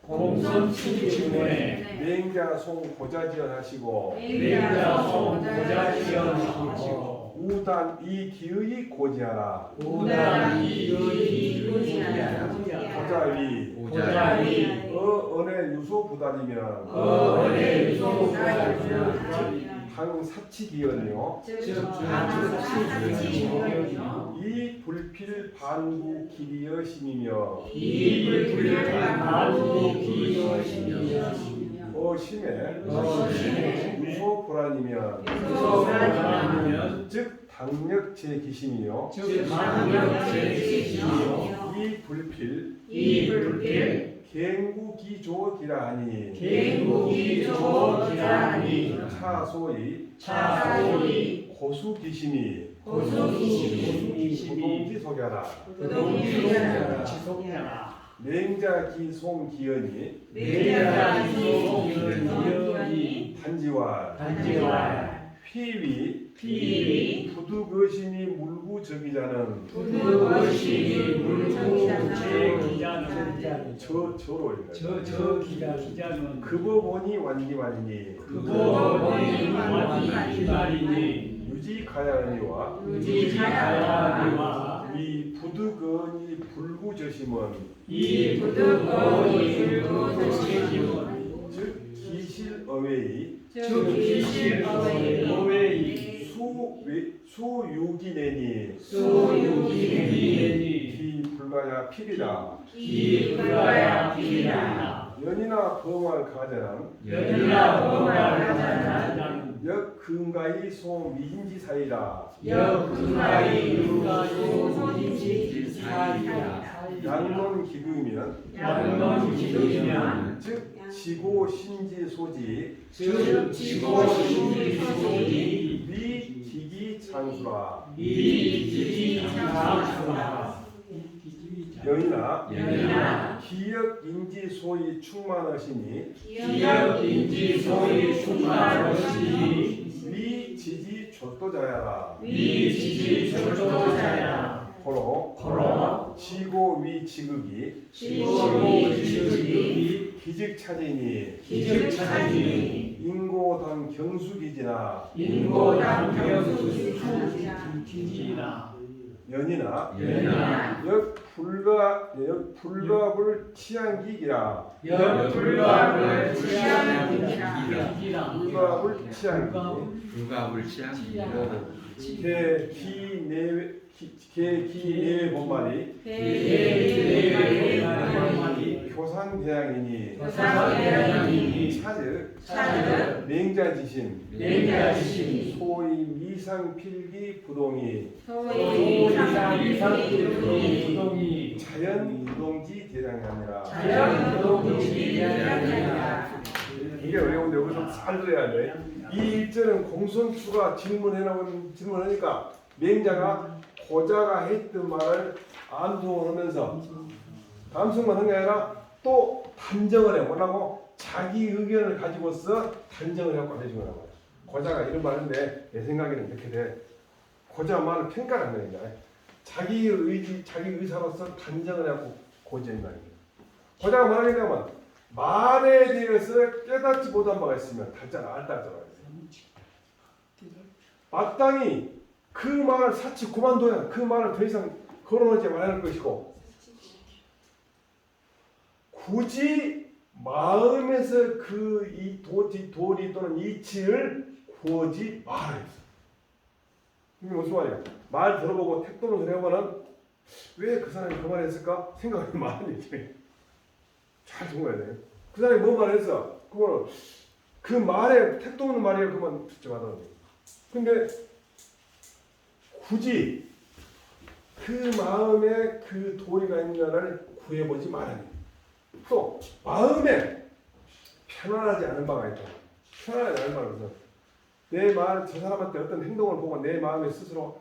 공손 추지문에 맹자송 고자지연하시고 우단 이 기의 고지하라. 고자위 언의 유소 부달이면 당사치기연이요. 이 불필 반부 길이여 심이며 심에 유소 불안이면 즉 당력 제기심이요. 이 불필 갱구기조기라 하니 차소이 고수기심이 부동지 속여라. 맹자기송기연이 단지와 휘위 부두거심이 물구적이자는 저로 기자는 그법원이 완기말이니 유지가야니와 이 부득언이 불구저심은 즉 기실어웨이 수유기내니 기불가야 필이다. 연이나 범할 가자는 역근가이 소미진지 사이라. 양론 기금이면 즉 지고 신지 소지 미 기기 장수라. 연이나 기역 인지 소위 충만하시니 미 지지 조도자야라. 고로 지고 위 지극이 기직차지니 인고당 경수기지나 연이나 불가불 치안기기라. 불가불 치안기 개기내외 본말이 교상대양이니 차즉 맹자지심 소위 미상필기 부동이 자연 부동지 대장이 아니라. 이게 어려운데 여기서 잘 들어야 돼. 이 일절은 공손추가 질문하니까 맹자가 고자가 했던 말을 암송하면서 감성만 한 게 아니라 또 단정을 해. 뭐라고? 자기 의견을 가지고서 단정을 해갖고 해주는 거야. 고자가 이런 말 하는데 내 생각에는 이렇게 돼. 고자 말을 평가를 하는 거야. 자기 의지, 자기 의사로서 단정을 해갖고 고지한 거야. 고자가 말하니까 말에 대해서 깨닫지 못한 바가 있으면 달자가 알다잖아. 마땅히 그 말을 사치 그만둬야 그 말을 더 이상 거론하지 말아야 할 것이고, 굳이 마음에서 그 이 도리 또는 이치를 구하지 말아야 했어. 이게 무슨 말이야? 말 들어보고 택도를 해보면 왜 그 사람이 그 말을 했을까? 생각이 많은 얘기. 잘 생각해야 돼. 그 사람이 뭔 말을 했어? 그거는 그 말에 택도 없는 말이야. 그만 듣지 말아야 돼. 근데 굳이 그 마음에 그 도리가 있느냐를 구해보지 말아야 돼. 또 마음에 편안하지 않은 바가 있다. 편안하지 않은 바가 있어. 내 마음, 저 사람한테 어떤 행동을 보고 내 마음에 스스로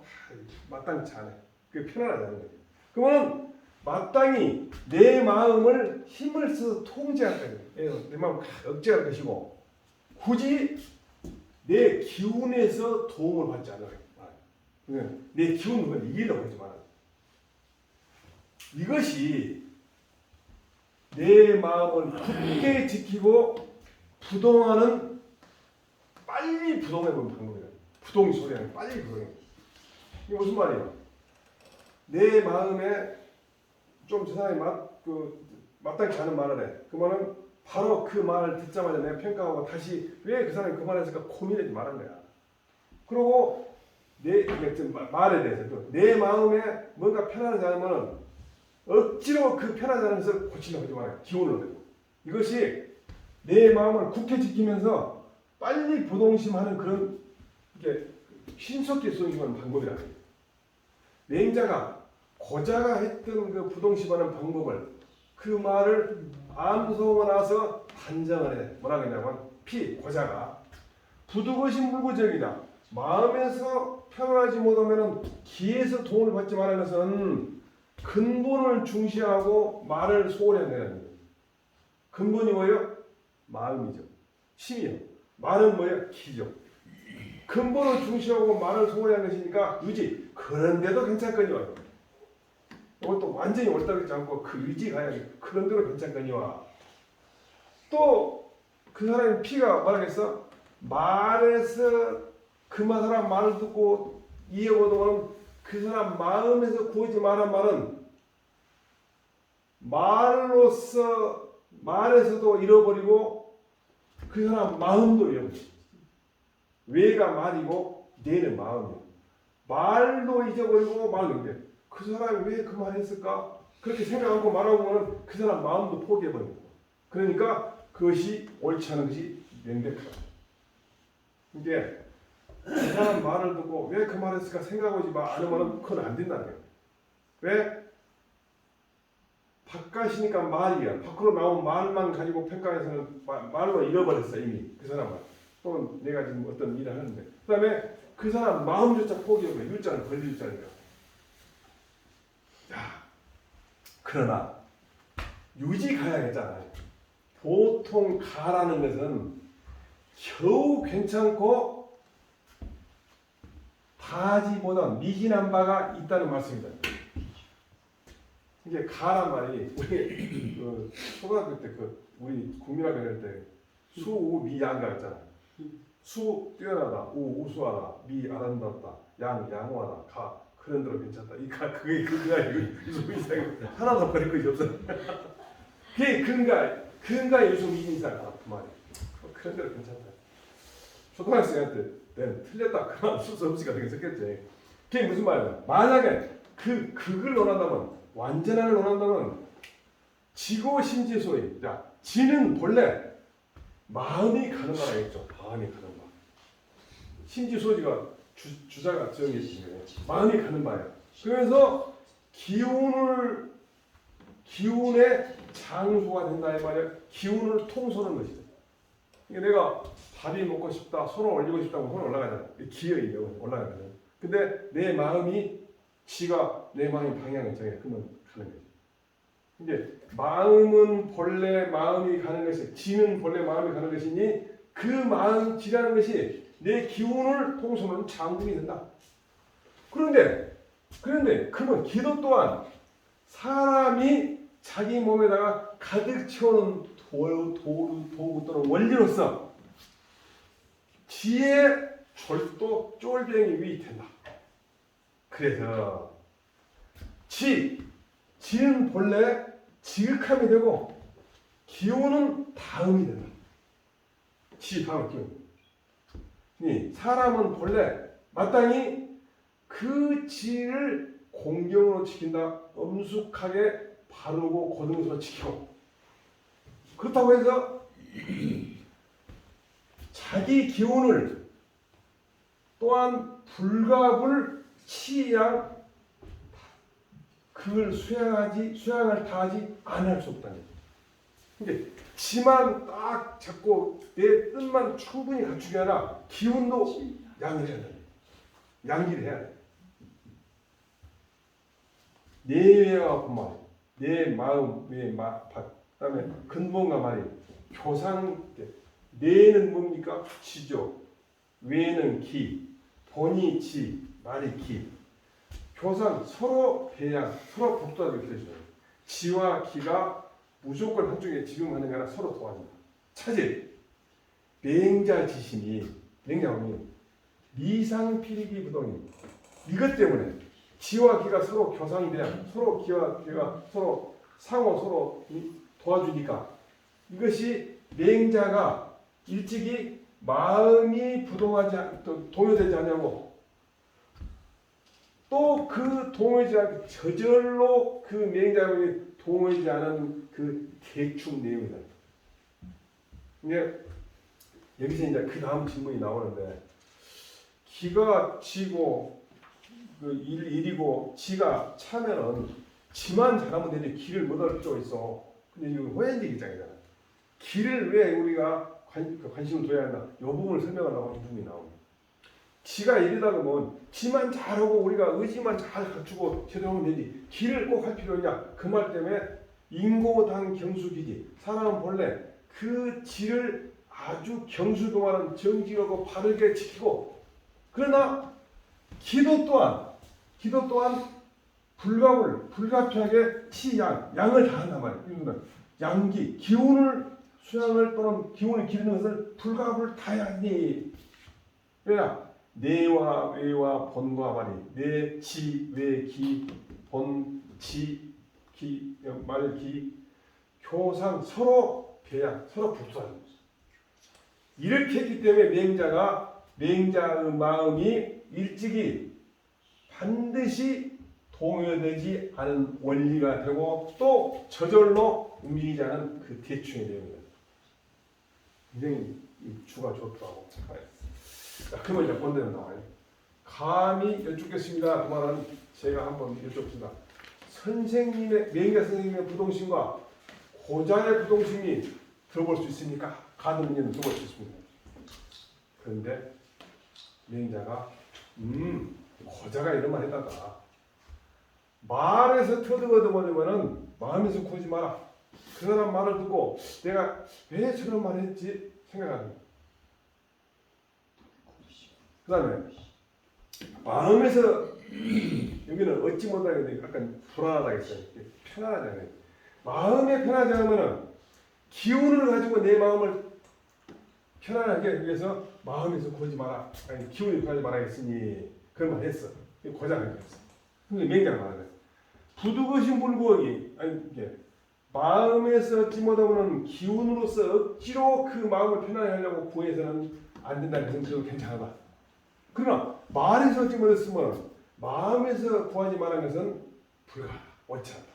마땅치 않아. 그게 편안하지 않은 거지. 그러면 마땅히 내 마음을 힘을 써서 통제할 거예요. 내 마음을 억제할 것이고 굳이 내 기운에서 도움을 받지 않아요. 내 기운을 이기려고 하지 마라. 이것이 내 마음을 굳게 지키고 부동하는 빨리 부동해보는 방법이에요. 부동 소리는 빨리 부동해. 이게 무슨 말이에요? 내 마음에 좀 저 사람이 마땅치 않은 말을 해. 그러면은 바로 그 말을 듣자마자 내가 평가하고 다시 왜 그 사람이 그 말을 했을까 고민하지 말은 거야. 그리고 내 말에 대해서 내 마음에 뭔가 편하지 않으면은 억지로 그 편하지 않은 것을 고치려고 하지 말아요. 기운을 얻고. 이것이 내 마음을 굳게 지키면서 빨리 부동심하는 그런 이게 신속히 쏘는 방법이라. 맹자가 고자가 했던 그 부동심하는 방법을 그 말을 암송하고 나서 단정을 해. 뭐라 그러냐면 고자가 부득것이 물구적이다. 마음에서 편안하지 못하면 기에서 도움을 받지 말라는 것은 근본을 중시하고 말을 소홀히 한다는 거예요. 근본이 뭐예요? 마음이죠. 심이요. 말은 뭐예요? 기죠. 근본을 중시하고 말을 소홀히 한 것이니까 의지. 그런데도 괜찮거니와. 이것도 완전히 옳다 그러지 않고 그 의지가 해야 그런데도 괜찮거니와. 또 그 사람의 피가 뭐라 그랬어? 말에서 그 사람 말을 듣고 이해하고는 그 사람 마음에서 구하지 말란 말은 말에서도 잃어버리고 그 사람 마음도 잃어버려. 외가 말이고 내는 마음이야. 말도 잊어버리고 말도 돼. 그 사람이 왜 그 말을 했을까? 그렇게 생각하고 말하고 보면 그 사람 마음도 포기해버리고. 그러니까 그것이 옳지 않은 것이 명백하다. 이게 그 사람 말을 듣고 왜 그 말을 했을까 생각하지 않으면 그건 안 된다는 거예요. 왜? 바깥이니까 말이야. 밖으로 나온 말만 가지고 평가해서는 말로 잃어버렸어 이미 그 사람은. 또는 내가 지금 어떤 일을 하는데 그 다음에 그 사람 마음조차 포기하고 일자는 걸릴 줄알이야. 그러나 유지 가야겠잖아요. 보통 가라는 것은 겨우 괜찮고 다하지보다 미진한 바가 있다는 말씀입니다. 이게 가란 말이 우리 초등학교 때 우리 국민학교 할 때 수우미양가 있잖아. 수 뛰어나다, 우수하다, 미 아름답다, 양호하다, 가 그런 대로 괜찮다. 그게 유수 이상 하나도 버릴 것이 없어. 그게 근가 유수 이상이다 그 말이. 그런 대로 괜찮다. 초등학생한테 내가 틀렸다 그만 수수 없이 같은 게 썼겠지. 그게 무슨 말이야? 만약에 그걸 논한다면 완전한을 논한다면 지고 심지소이. 자, 지는 본래 마음이 가는 거라겠죠. 마음이 가는 바. 심지소지가 주자가 정해지는 마음이 가는 바예요. 그래서 기운의 장수가 된다 이 말이에요. 기운을 통솔하는 것이죠. 이게 내가 밥이 먹고 싶다, 손을 올리고 싶다고 손을 올라가잖아. 기어이죠. 올라가잖아. 근데 내 마음이 지가 내 마음의 방향을 정해. 그러면 가는 거죠. 이제 마음은 본래 마음이 가는 것이, 지는 본래 마음이 가는 것이니 그 마음 지라는 것이 내 기운을 통솔하는 장군이 된다. 그런데 그러면 기도 또한 사람이 자기 몸에다가 가득 채우는 도구 또는 원리로서 지혜 절도 쫄병이 위익된다. 그래서 지는 본래 지극함이 되고 기운은 다음이 된다. 다음 기운. 사람은 본래 마땅히 그 지를 공경으로 지킨다. 엄숙하게 바르고 고등스러워 지키고. 그렇다고 해서 자기 기운을 또한 불가불 치양 그걸 수양을 다하지 않을 수 없다는 거죠. 근데 지만 딱 잡고 내 뜻만 충분히 갖추게 하나 기운도 양을 해야 돼. 양기를 해야 돼. 내외와 본말, 내 마음의 그다음에 근본과 말이 교상. 내는 뭡니까? 지죠. 외는 기, 본이 지, 말이 기. 교상 서로 배양, 서로 복도하게 되죠. 지와 기가 무조건 한쪽에 지금 하는 게 아니라 서로 도와줍니다. 차질. 맹자지심이 맹자음이 미상필기 부동이 이것 때문에 지와 기가 서로 교상이 돼야 서로 기와 기가 서로 상호 서로 도와주니까 이것이 맹자가 일찍이 마음이 동요되지 않냐고 또 그 동요되지 않고 저절로 그 맹자음이 동요되지 않은 그 대충 내용이다. 근데 여기서 이제 그 다음 질문이 나오는데 기가 지고 그 일이고 지가 차면은 지만 잘하면 되지 기를 못할 필요가 있어. 근데 이거 호연적 입장이잖아. 기를 왜 우리가 관심을 둬야 한다. 이 부분을 설명하려고 이 부분이 나옵니다. 지가 이르다 보면 지만 잘하고 우리가 의지만 잘 갖추고 제대로 하면 되지. 기를 꼭 할 필요 있냐. 그 말 때문에 인고당 경수기지. 사람은 본래 그 지를 아주 경수동하는 정직하고 바르게 지키고 그러나 기도 또한 불가피하게 양을 다한단 말이에요. 양기, 기운을 수양을 또는 기운을 기르는 것을 불가합을 다하니 왜냐? 내와 외와 본과 말이 내, 지, 외, 기, 본, 지, 기, 말, 기, 교상 서로 배양, 서로 복수하는 거죠. 이렇게 했기 때문에 맹자의 마음이 일찍이 반드시 동요되지 않은 원리가 되고 또 저절로 움직이지 않은 그 대충의 내용입니다. 굉장히 주가 좋더라고. 자, 그러면 이제 본대로 나와요. 감히 여쭙겠습니다. 그 말은 제가 한번 여쭙습니다. 선생님의 맹자 선생님의 부동심과 고자의 부동심이 들어볼 수 있습니까? 가능은 들어볼 수 있습니다. 그런데 맹자가 고자가 이런 말 했다가 말에서 터득어두면은 마음에서 구하지 마라. 그 사람 말을 듣고 내가 왜 저런 말을 했지 생각하는 거예요. 그 다음에 마음에서 여기는 얻지 못하게 약간 불안하다 했어요. 편안하잖아요. 마음에 편하지 않으면 기운을 가지고 내 마음을 편안하게 하기 위해서 마음에서 구하지 마라. 아니 기운이 구하지 마라 했으니 그런 말 했어. 고장을 했어. 근데 맹자가 말하는 부득이신 불구하기 아니 이게 마음에서 얻지 못하면 기운으로서 억지로 그 마음을 편안하게 하려고 구해서는 안 된다는 것은 그래도 괜찮아. 그러나 말에서 얻지 못했으면 마음에서 구하지 말라는 것은 불가하다. 옳지 않다.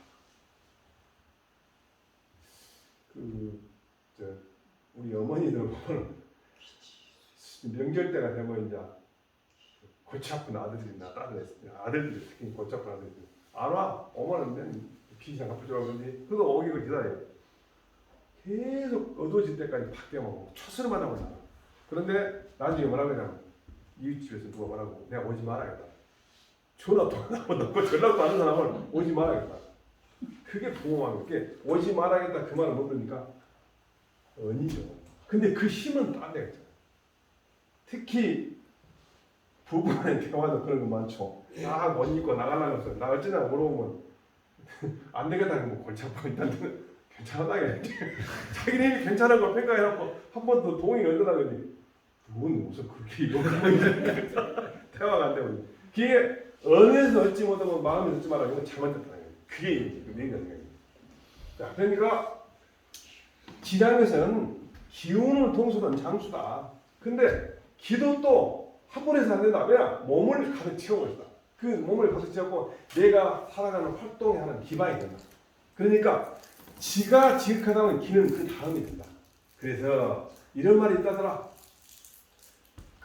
우리 어머니들 보면 명절 때가 되면 이제 골치 아픈 아들들이 아들들이 특히 골치 아픈 아들들이 안 와. 어머니는 피시장 갚을 줄 알았는데 그래도 오기를 기다려요. 계속 어두워질 때까지 밖에만 초스름만 하고 있어. 그런데 나중에 뭐라 그러냐면 이웃집에서 누가 뭐라고 내가 오지 말아야겠다. 전화도 안 하고 넣고 전화도 안 하는 사람은 오지 말아야겠다. 그게 부모마음이에요. 그게 오지 말아야겠다 그 말을 못 들으니까 아니죠. 근데 그 힘은 딴 데가 있잖아요. 특히 부부간의 대화도 그런 거 많죠. 못 입고 나가려고 해서 나 어쩌냐고 물어보면 안 되겠다 뭐 골치 아프고 일단 괜찮다게 자기네 괜찮은 걸 평가해놓고 한 번 더 동의 얻으라더니 넌 무슨 그렇게 이거 대화가 안 되고 그게 언에서 얻지 못하면 마음에서 얻지 말라 이건 잘못됐다는 거예요. 그게 맹자 생각입니다. 자, 그러니까 지장에서는 기운을 통수는 장수다. 근데 기도도 한 번에서 안 된다. 왜? 몸을 가득 채우고 있다. 그 몸을 가득 채우고 내가 살아가는 활동에 하는 기반이 된다. 그러니까 지가 지극하다면 기는 그 다음이 된다. 그래서 이런 말이 있다더라.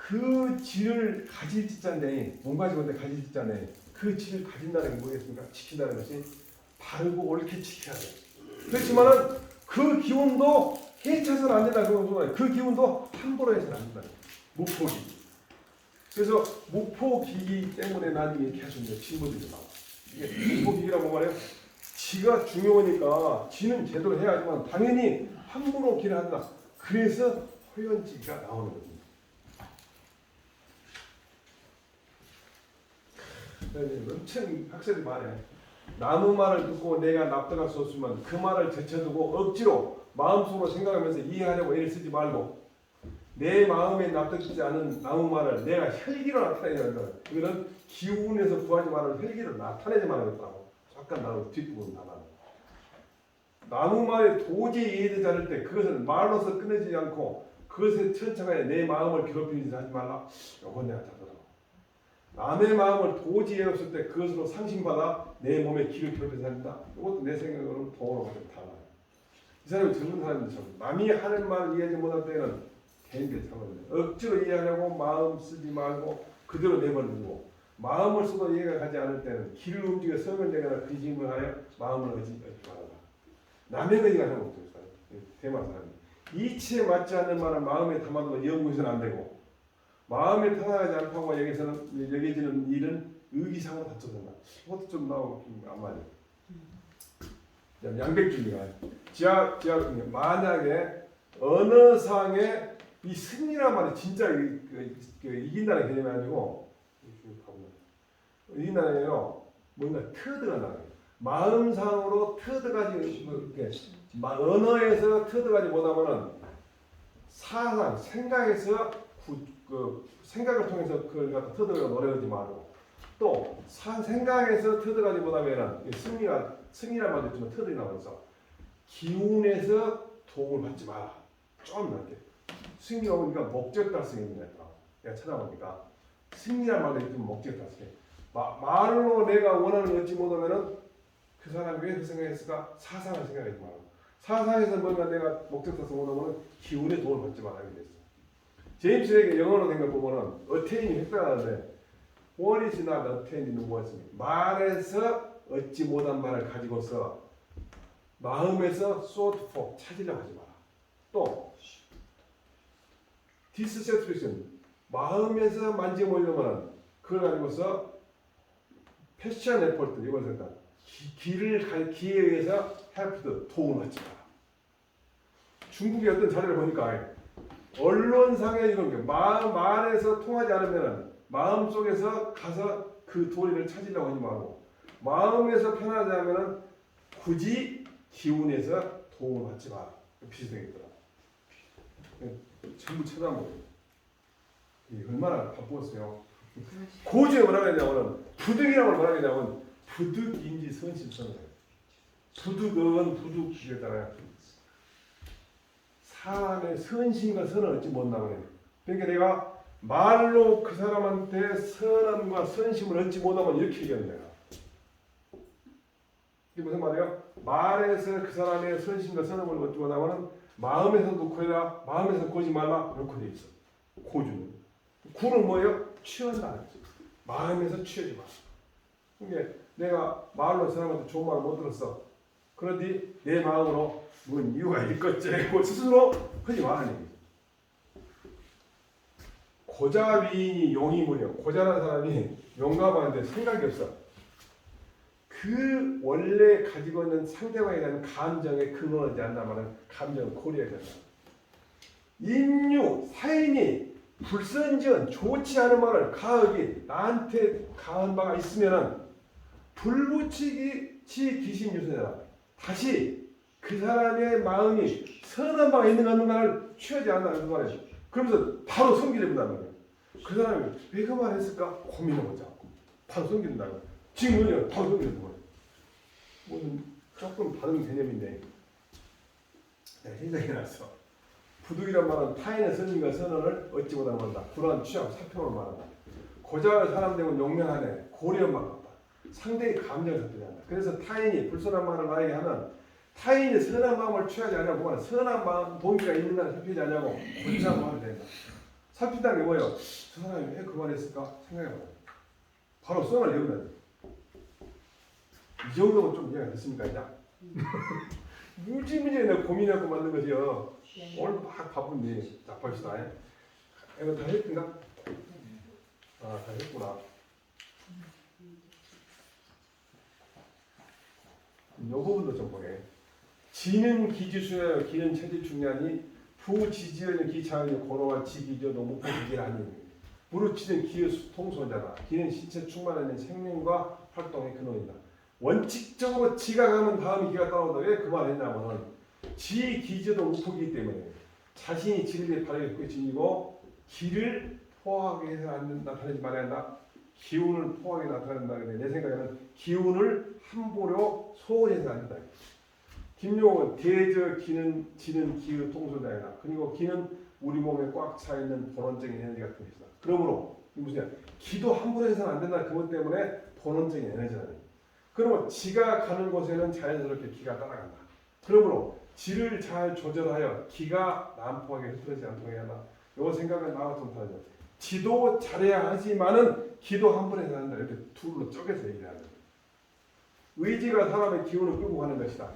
그 질을 가질 짓자네, 못 가지고 있는데 가질 짓자네, 그 질을 가진다는 게 뭐겠습니까? 지킨다는 것이 바르고 옳게 지켜야 돼. 그렇지만은 그 기운도 해쳐서는 안 된다. 그 기운도 함부로 해서는 안 된다. 무포기. 그래서 무포기이기 때문에 나중에 이렇게 하시면 친구들이 나와. 이게 무포기라고 말해요. 지가 중요하니까 지는 제대로 해야지만 당연히 함부로 길을 한다. 그래서 허연지가 나오는 겁니다. 엄청 학생들이 말해. 남의 말을 듣고 내가 납득할 수 없으면 그 말을 제쳐두고 억지로 마음속으로 생각하면서 이해하려고 애를 쓰지 말고 내 마음에 납득되지 않은 남의 말을 내가 혈기로 나타내야 한다. 이거는 기운에서 구하지 말고 혈기로 나타내지 말아야겠다고. 잠깐 나도 뒷부분 담아. 남의 말에 도저히 이해되지 않을 때 그것을 말로서 끊어지지 않고 그것에 천천히 내 마음을 괴롭히지 하지 말라. 이건 내가 답하더라고. 남의 마음을 도저히 이해 없을 때 그것으로 상심받아 내 몸에 기를 괴롭히지 않는다. 이것도 내 생각으로는 도어로가 좀 달라요. 이 사람이 젊은 사람들처럼 남이 하는 말을 이해하지 못할 때는 개인들 참아요. 억지로 이해하려고 마음 쓰지 말고 그대로 내버리고 마음을 써도 이해가 가지 않을 때는 길을 움직여 성을 내거나 근심을 하여 마음을 의지하지 말아라. 남의 의지가 하는 것도 있어요. 대만 사람이 이치에 맞지 않는 말을 마음에 담아도 연구해서는 안 되고 마음에 타당하지 않다고 여겨지는 일은 의기상으로 다쳐진다. 이것도 좀 나오고 안 맞아요. 양백주의가 지하 만약에 어느 상에 이 승리란 말이 진짜 이긴다는 개념이 아니고 이긴다는 게 아니라 뭔가 터드가 나요. 마음상으로 터드가지 언어에서 터드가지 못하면은 사상 생각에서 생각을 통해서 그걸 갖다 터득을 노려하지 말고 또 생각에서 터득하지 못하면은 승리란 말도 있지만 터득이 나와서 기운에서 도움을 받지 마라. 좀 이렇게 승리가 오니까 목적 달성이 있는 거야. 내가 찾아보니까 승리란 말도 있지만 목적 달성이 말로 내가 원하는 걸 얻지 못하면은 그 사람이 왜 그 생각했을까? 사상을 생각하지 말고 사상에서 뭔가 내가 목적 달성 못하면은 기운에 도움을 받지 말아야 돼. 제임스에게 영어로 된 걸 보면은 어테인이 획득하는데 What is not attained in words? 말에서 얻지 못한 말을 가지고서 마음에서 sought for 찾으려고 하지 마라. 또 dissatisfaction 마음에서 만져보려면 그걸 가지고서 passion effort 이걸 생각 길을 갈 기에 의해서 helped 도움을 받지 마라. 중국의 어떤 자료를 보니까 언론상에 이런 게 말에서 통하지 않으면 마음 속에서 가서 그 도리를 찾으려고 하지 말고 마음에서 편하지 않으면 굳이 기운에서 도움을 받지 마라. 비슷하겠더라. 전부 쳐다보고 얼마나 바빴어요. 고주에 뭐라고 했냐면 부득이라고 뭐라고 했냐면 부득인지 선심선을 부득은 부득이잖아요. 사람의 선심과 선을 얻지 못한다고 해요. 그러니까 내가 말로 그 사람한테 선함과 선심을 얻지 못하면 이렇게 얘기하는 거야. 이게 무슨 말이에요? 말에서 그 사람의 선심과 선함을 얻지 못하면 마음에서 놓고 해라, 마음에서 고지 말라 이렇게 돼 있어. 고주는. 구는 뭐예요? 취한다. 마음에서 취하지 마. 그러니까 내가 말로 사람한테 좋은 말을 못 들었어. 그런데 내 마음으로 뭔 이유가 있겠지 고 스스로 하지 말라는 얘기죠. 고자 위인이 용이 무려 고자라는 사람이 용감한데 생각이 없어. 그 원래 가지고 있는 상대방에 대한 감정에 근원하지 않나마는 감정을 고려해야 된다. 인유 사인이 불선지은 좋지 않은 말을 가하기 나한테 가한 바가 있으면은 불붙이기 기심유선이다. 다시 그 사람의 마음이 선한 바가 있는가 없는가를 취하지 않는다는 말이에요. 그러면서 바로 섬기려본다는 거예요. 그 사람이 왜 그 말을 했을까? 고민해보자. 바로 섬긴다는 거예요. 지금 뭐냐? 바로 섬기는 거예요. 무슨 조금 다른 개념인데 내가 생각이 났어. 부득이란 말은 타인의 선임과 선언을 얻지 못하는 말이다. 불안, 취함, 사평을 말한다. 고자의 사람 되면 용맹하네. 고려만 같다. 상대의 감정을 섭득이 한다. 그래서 타인이 불선한 말을 나에게 하면 타인이 선한 마음을 취하지 않냐고 말은 선한 마음 동기가 있는가를 살피지 않냐고 고치한 마음이 된다. 살핀다는 게 뭐예요? 저 사람이 왜 그 말을 했을까 생각해봐요. 바로 성을 내보면 이 정도면 좀 이해가 됐습니까? 이제 무지무지 내가 고민하고 만든 것이요. 오늘 막 바쁜데 자 봅시다. 이거 다 했던가? 아, 다 했구나. 이 부분도 좀 보게. 지는 기지수여 기는 체질 중량이 부지지어는 기차의 고로와 지기저도 목표기라니 부르치는 기의 통소자다. 기는 신체 충만한 생명과 활동의 근원이다. 원칙적으로 지가 가면 다음이 기가 따라오다. 왜 그 말 했냐면 지 기저도 무포기이기 때문에 자신이 지를 바라게 지니고 기를 포하게 해서 나타내지 말아야 한다. 기운을 포하게 나타낸다. 내 생각에는 기운을 함부로 소홀해서 안 된다. 김용은 대저 기는 지는 기의 통솔자이다. 그리고 기는 우리 몸에 꽉 차 있는 본원적인 에너지 같은 것이다. 그러므로 무슨 기도 함부로 해서는 안 된다. 그것 때문에 본원적인 에너지라는. 그러면 지가 가는 곳에는 자연스럽게 기가 따라간다. 그러므로 지를 잘 조절하여 기가 난폭하게 흐트러지지 않도록 해야 한다. 요 생각을 나와 좀 다르죠. 지도 잘해야 하지만은 기도 함부로 해서는 안 된다. 이렇게 둘로 쪼개서 얘기를 하는 거예요. 의지가 사람의 기운을 끌고 가는 것이다.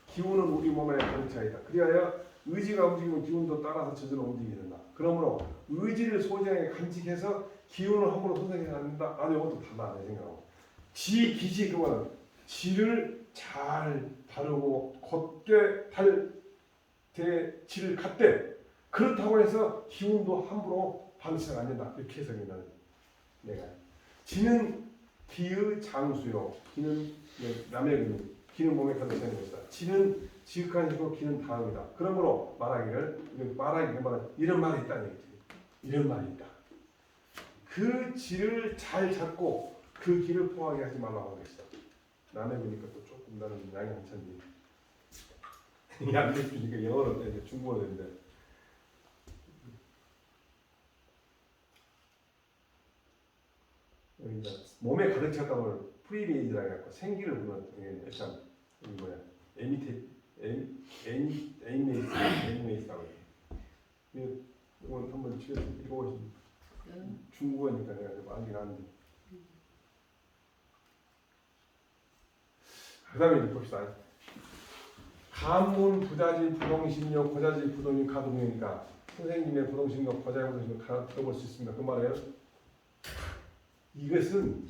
기운은 우리 몸의 가르쳐야다. 그리하여 의지가 움직이면 기운도 따라서 저절로 움직이게 된다. 그러므로 의지를 소중하게 간직해서 기운을 함부로 손상해서는 안 된다. 나는 이것도 다다 내 생각하고. 지 기지 그거는 지를 잘 다루고 곧게 지를 갖되 그렇다고 해서 기운도 함부로 방치가 안 된다. 이렇게 해석이 나는 내가 지는 기의 장수요. 기는 남의 근육. 기는 몸에 가득 차는 것이다. 지는 지극한 힘이고 기는 다음이다. 그러므로 말하기를 이런 말이 있다는 얘기지. 이런 말이 있다. 그 지를 잘 잡고 그 길을 포하게 하지 말라고 하는 것이다. 남의 보니까 또 조금 나는 양이 한참이 양대 주니까 영어로 이제 중국어로 되는데 여기 이제 몸에 가득 찼다고 프리메이즈라고 해갖고 생기를 부르는 게 참 뭐야 애니메이스라고 해요. 이거 한번 집에서 읽어보시면 중국어니까 내가 좀 알긴 하는데. 그 다음에 이제 봅시다. 가문, 부자지, 부동신력, 고자지, 부동이 가동이니까 선생님의 부동신력, 고자의 부동신력 다 들어볼 수 있습니다. 그 말이에요. 이것은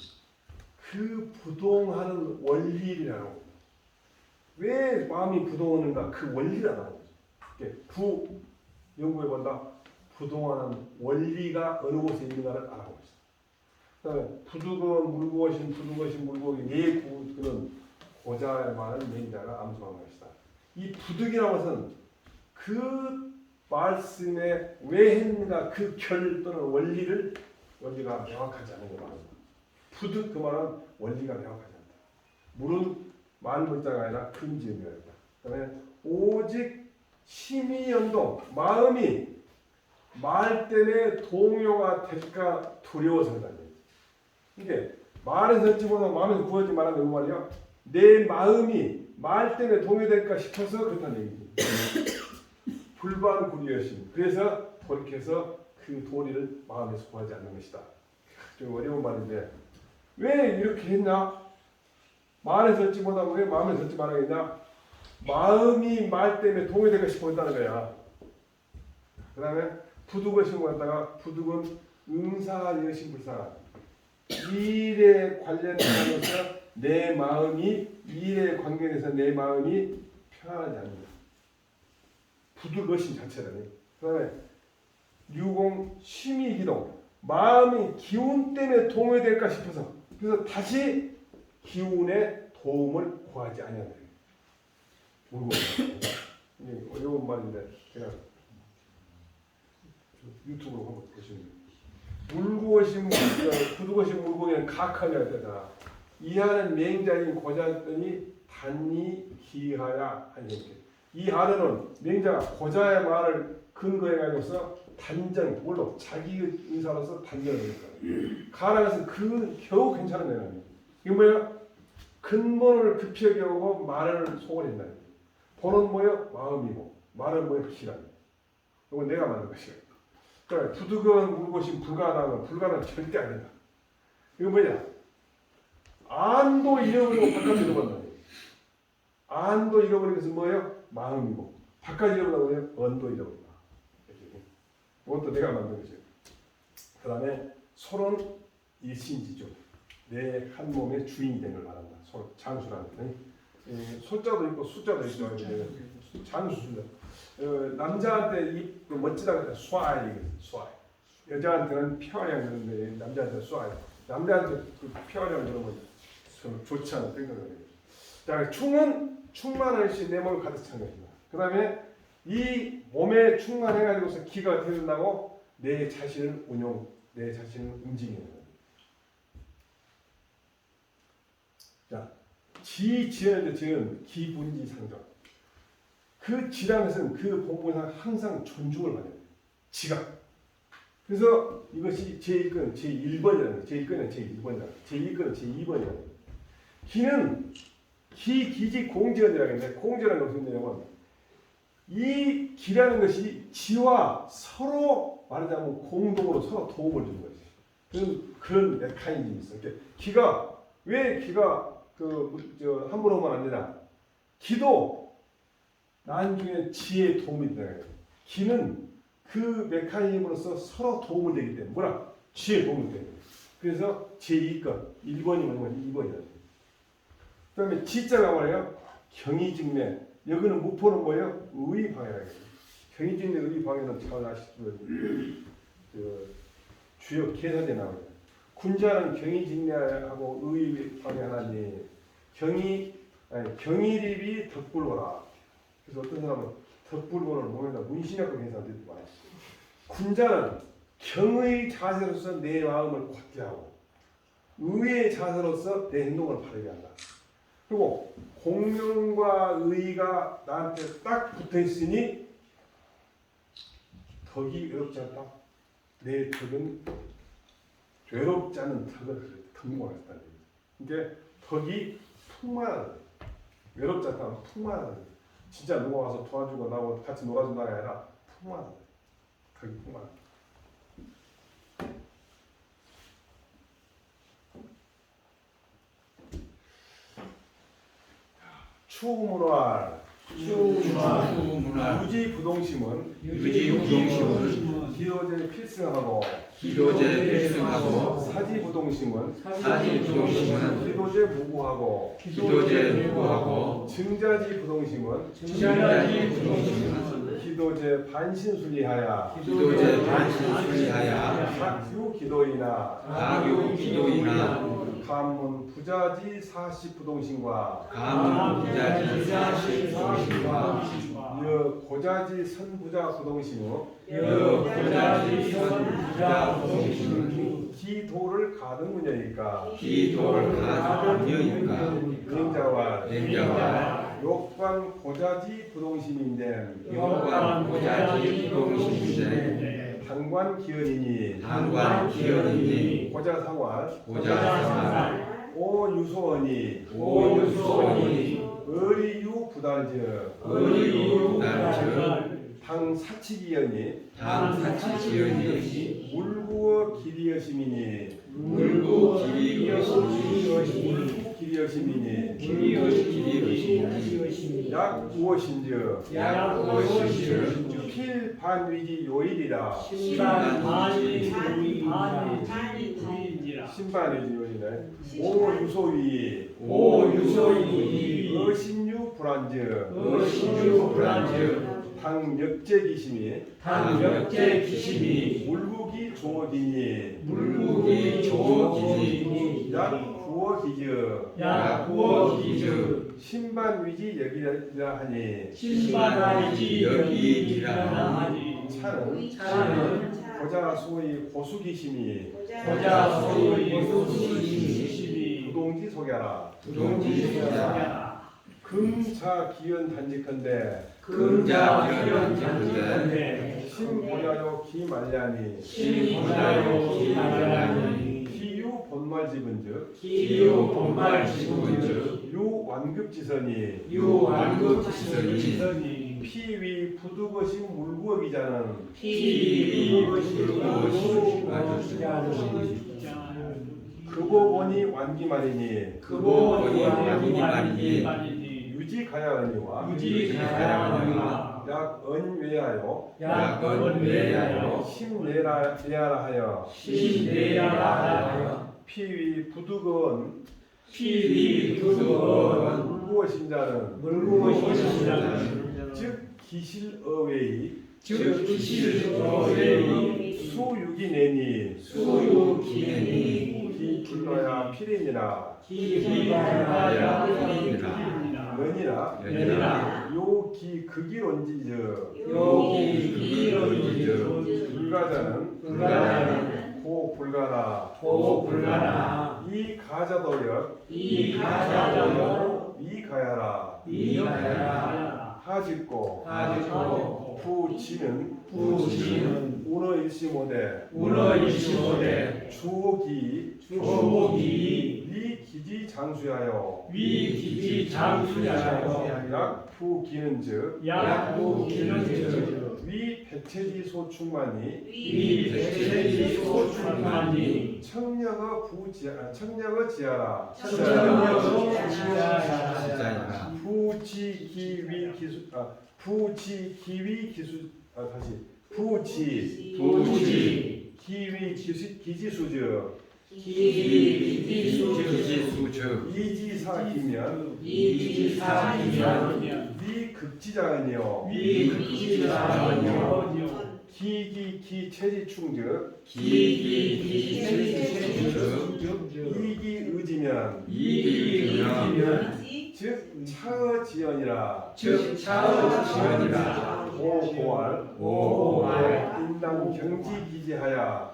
그 부동하는 원리라고. 왜 마음이 부동하는가? 그 원리라는 거죠. 연구해본다. 부동하는 원리가 어느 곳에 있는가를 알아보고 있어요. 그 다음에 부득은 물구것인 부득것인 물구이 예 그는 고자의 말은 맹자가 암송한 것이다. 이 부득이라는 것은 그 말씀에 왜 했는가 그 결 또는 원리가 명확하지 않은 거 말입니다. 부득 그 말은 원리가 명확하지 않다. 물은 만물자가 아니라 근지음이다. 그다음에 오직 심의연동 마음이 말 때문에 동요가 될까 두려워서 그런다. 이게 말에서 찍어서 마음에서 구워지 말하는 그 말이야. 내 마음이 말 때문에 동요될까 싶어서 그렇다는 얘기지. 불반구리여심. 그래서 돌이켜서 그 도리를 마음에서 구하지 않는 것이다. 좀 어려운 말인데 왜 이렇게 했냐? 말에서 듣지 못하고 왜 마음에서 듣지 말아야겠냐? 마음이 말 때문에 동요될까 싶어 했다는 거야. 그 다음에 부득을 신고했다가 부득은 응사여심불사 일에 관련해서 내 마음이 일에 관계돼서 내 마음이 편안하지 않는다. 부득의심 자체라네. 그 다음에 유공 심의기동 마음이 기운 때문에 동요될까 싶어서 그래서 다시 기운의 도움을 구하지 아니한다. 이게 어려운 말인데 그냥 유튜브로 한번 보시면 물구오심 부득오심 물구오심은 각하냐 되잖아. 이하는 맹자인 고자였더니 단이 기하야 하니 이 하는 맹자가 고자의 말을 근거해 가지고서 단정 물론 자기 의사로서 단정을 했어요. 가라에서 그 겨우 괜찮은 거예요. 이게 뭐야? 근본을 급히 여겨오고 말을 소홀했다. 본은 뭐예요? 마음이고 말은 뭐예요? 기란. 이건 내가 만든 것이에요. 그러니까 부득은 울고심 불가능은 절대 안 된다. 이거 뭐냐? 안도 잃어버리고 바깥 잃어버린다. 안도 잃어버리는 것은 뭐예요? 마음이고 바깥 잃어버린다 뭐예요? 언도 잃어버린다. 이것도 내가 만든 것이에요. 그 다음에 서로는 일신지죠. 내 한 몸의 주인이 되는 걸 말한다. 서로 장수라는 거니. 소자도 있고 숫자도 있죠. 장수 숫자. 남자한테 멋지다 그래. 수아이. 여자한테는 표아량 그러는데 남자한테 수아이. 남자한테 그 표아량 그러면 좋지 않은 생각을 해요. 자, 충만한 시 내 몸을 가득 찬 것입니다. 그 다음에 이 몸에 충만해가지고서 기가 어떻게 된다고? 내 자신을 움직이는 거예요. 자, 지연의 지은 기분지 상정. 그 지라는 것은 그 본문상 항상 존중을 받아야 돼요. 지가. 그래서 이것이 제1권, 제1번이라는 거예요. 제1권은 제1번이라는 거예요. 제2권은 제2번이라는 거예요. 기는 기지 공지언이라고 하는데 공지라는 것은 뭐냐면 이 기라는 것이 지와 서로 말하자면 공동으로 서로 도움을 주는 거지. 그런 메커니즘이 있어. 기가 왜 기가 함부로 하면 안 되나? 기도 나중에 지에 도움이 된다. 기는 그 메커니즘으로서 서로 도움을 되기 때문에 뭐라? 지에 도움이 돼요. 그래서 제2권 1번이면 2번이다. 그다음에 지자가 뭐예요? 경의직매. 여기는 무포는 뭐예요? 의방해라고 해요. 경의직매 의방해는 잘 아시죠? 주요 계산에 나와요. 군자는 경의직매하고 의방해 하나니 경의립이 덕불보라. 그래서 어떤 사람은 덕불보를 몸에다 문신약을 계산하는 거예요. 군자는 경의 자세로서 내 마음을 곧게 하고 의의 자세로서 내 행동을 바르게 한다. 그리고 공명과 의가 나한테 딱 붙어 있으니 덕이 외롭지 않다. 내 덕은 외롭지 않은 덕을 덕모하겠다는 얘기죠. 그러니까 덕이 풍만하다. 외롭지 않다. 풍만하다. 진짜 누가 와서 도와주고 나하고 같이 놀아준다가 아니라 풍만하다. 덕이 풍만하다. 추문활 유지부동심은 기도제 필승하고 사지부동심은 기도제 무구하고 증자지부동심은 기도제 반신순리하야 학유기도이나 가문 부자지 40부동신과 여 고자지 선부자 부동신우 기도를 가득 문여니까 냉자와 욕관 고자지 부동신인데 당관 기연이니 고자상활 오유소원이 의리유 부단저 당사치기연이 물구어 길이여심이니 약구어신저 필반위지 요일이라 신반위지 요일이네 오유소위 어신유 불안저 당역제기심이 물국이 조어기니 약구어기저 신반위지 여기라 하니 차는 고자소의 고수기심이 부동지 속야라 금자기연 단직한데 신보자요 기말ля니 기유 본말지분즉 유완급지선이 피위 부두것이 물구어기자는 그보 보니 완기말이니 유지가야언니와 약언외하여 심내라 하여 피위 부두건 물구어신 자는 즉 기실어웨이 수유기내니 기불러야 필이니라 연이라 요기 극이론지즉 불가자는 고불가나 이 가자도역 이가야라 하짓고 부지는 운어일시모대 주옥이 위기지 장수하여 약부기는즉 위백체지 소충만이 청량어 지하라 기지수즉 이지사기면 위극지장은요 기체지충즉 이기의지면 즉 차어지연이라 오고알 인당경지기지하야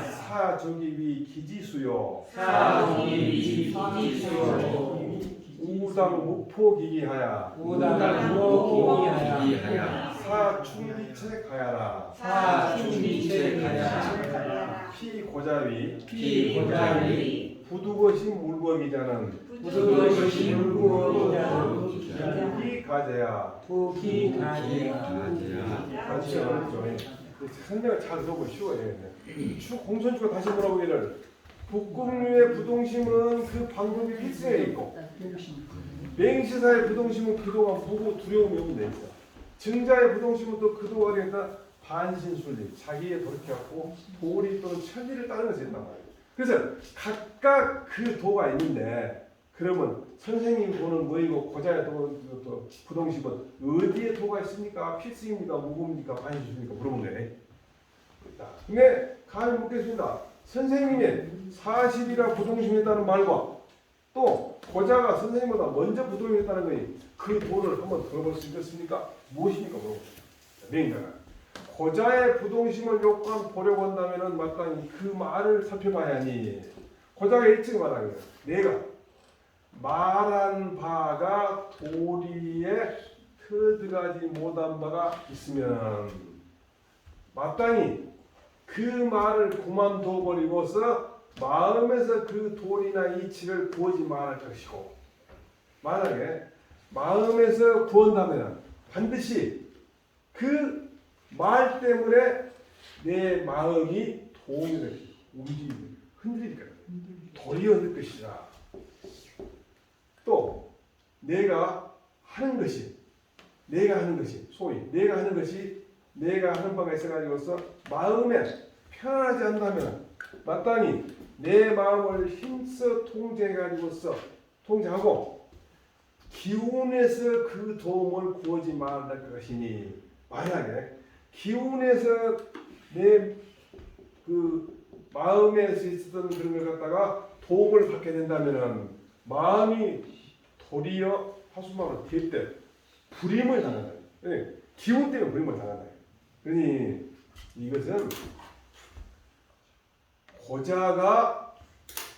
사조기위 기지수요 우당무포기기하야 사충기체 가야라 피고자위 부두것이 물구어기자는 부기가제야 같이 어렵죠. 설명을 잘 들어보고 쉬워요. 공손주가 다시 물어보기를 북금류의 부동심은 그 방법이 필수에 있고 맹시사의 부동심은 그동안 보고 두려움이 없는 데 있어. 증자의 부동심은 또 그동안 그러니까 반신술리 자기의 돌이켜갖고 도리 또는 천리를 따르는 것이 있단 말이에요. 그래서 각각 그 도가 있는데 그러면 선생님 도는 뭐이고 고자의 도 부동심은 어디에 도가 있습니까? 필수입니까? 무고입니까? 반신술입니까? 물어보면 돼. 근데 감히 묻겠습니다. 선생님의 40이라 부동심했다는 말과 또 고자가 선생님보다 먼저 부동했다는 거니 그 도를 한번 들어볼 수 있겠습니까? 무엇입니까? 물어봅니다. 고자의 부동심을 보려고 한다면 마땅히 그 말을 살펴봐야 하니 고자가 일찍 말하는 거예요. 내가 말한 바가 도리에 들어가지 못한 바가 있으면 마땅히 그 말을 그만둬버리고서 마음에서 그 도리나 이치를 구하지 말할 것이고 만약에 마음에서 구한다면 반드시 그 말 때문에 내 마음이 도움이 될 것이다. 움직이고 흔들릴 거다. 도리 얻을 것이다. 또 내가 하는 것이 소위 내가 하는 바가 있어가지고서 마음에 편안하지 않다면 마땅히 내 마음을 힘써 통제하고 기운에서 그 도움을 구하지 말아야 할 것이니 만약에 기운에서 내 그 마음에서 있었던 그런 걸 갖다가 도움을 받게 된다면은 마음이 도리어 하수마로 대때 불임을 당한다. 기운 때문에 불임을 당한다. 그러니 이것은 고자가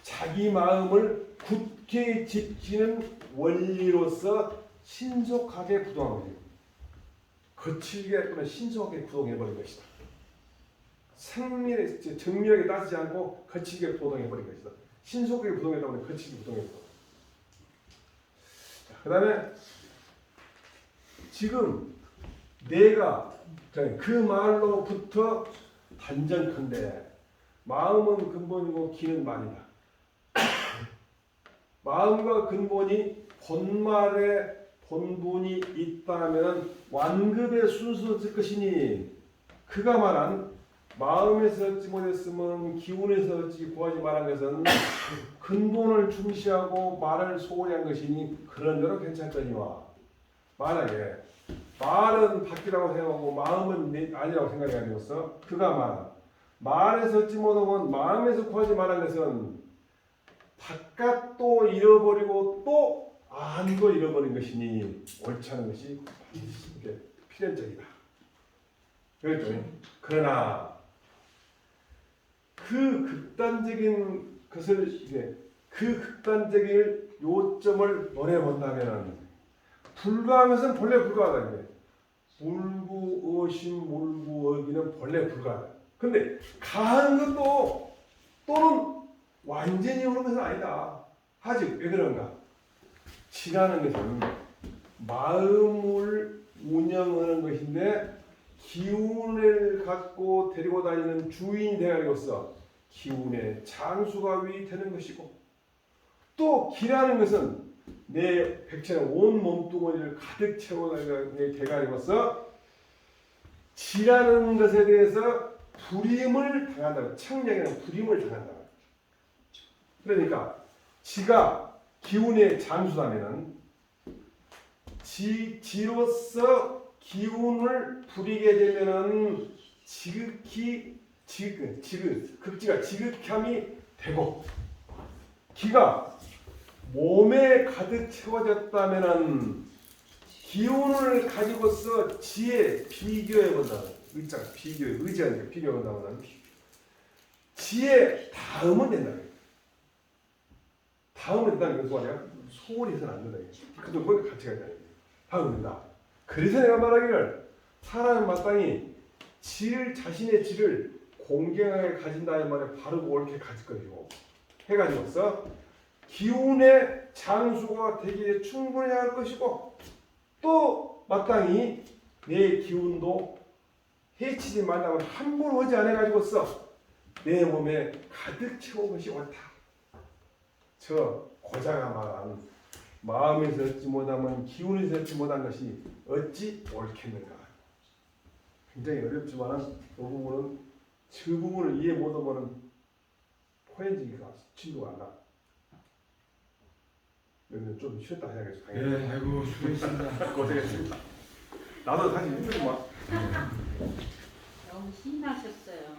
자기 마음을 굳게 지키는 원리로서 신속하게 부동하는 거예요. 거칠게 또는 신속하게 부동해버린 것이다. 정밀하게 따지지 않고 거칠게 부동해버린 것이다. 신속하게 부동했다 보니 거치지 부동했고. 그 다음에 지금 내가 그 말로부터 단정컨대 마음은 근본이고 기는 말이다. 마음과 근본이 본말에 본분이 있다면 완급의 순서일 것이니 그가 말한 마음에서 얻지 못했으면 기운에서 얻지 구하지 말한 것은 근본을 중시하고 말을 소홀히 한 것이니 그런대로 괜찮거니와 만약에 말은 밖이라고 생각하고 마음은 아니라고 생각해가지고서 그가 말한 말에서 얻지 못하면 마음에서 구하지 말한 것은 바깥도 잃어버리고 또 안도 잃어버린 것이니 옳지 않은 것이 이게 필연적이다. 그렇죠. 그러나 그 극단적인 것을 이제 그 극단적인 요점을 노려본다면 불가한 것은 본래 불가하다. 이게 물구의심 물구의기는 본래 불가하다. 근데 가한 것도 또는 완전히 오는 것은 아니다. 아직 왜 그런가? 지라는 것은 마음을 운영하는 것인데 기운을 갖고 데리고 다니는 주인이 되어가지고서 기운의 장수가 위되는 것이고 또 기라는 것은 내 백체는 온 몸뚱어리를 가득 채워다니는 돼가지고서 지라는 것에 대해서 불임을 당한다고 청량에는 불임을 당한다. 그러니까 지가 기운의 장수라면은 지로서 기운을 부리게 되면은 극지가 지극함이 되고 기가 몸에 가득 채워졌다면은 기운을 가지고서 지에 비교해 본다. 의지하는 게 비교해 본다면 지에 닿으면 된다. 다음은 된다는 것은 뭐냐? 소홀히 해서는 안 된다. 그 정도의 가치가 있다. 다음은 된다. 그래서 내가 말하기를 사람은 마땅히 자신의 질을 공경하게 가진다는 말에 바르고 옳게 가질 것이고 해가지고서 기운의 장수가 되기에 충분히 할 것이고 또 마땅히 내 기운도 해치지 말라고 함부로 하지 않아가지고서 내 몸에 가득 채운 것이 옳다. 저 고자가 말한 마음에서 얻지 못하면 기운에서 얻지 못한 것이 어찌 옳겠는가. 굉장히 어렵지만 이 부분은 저 부분을 이해 못하면 포인트가 진도가 안 나. 여기는 좀 쉬었다 해야겠어. 예, 아이고 수고했습니다. 고생했습니다. 나도 사실 힘들고 막. 너무 신나셨어요.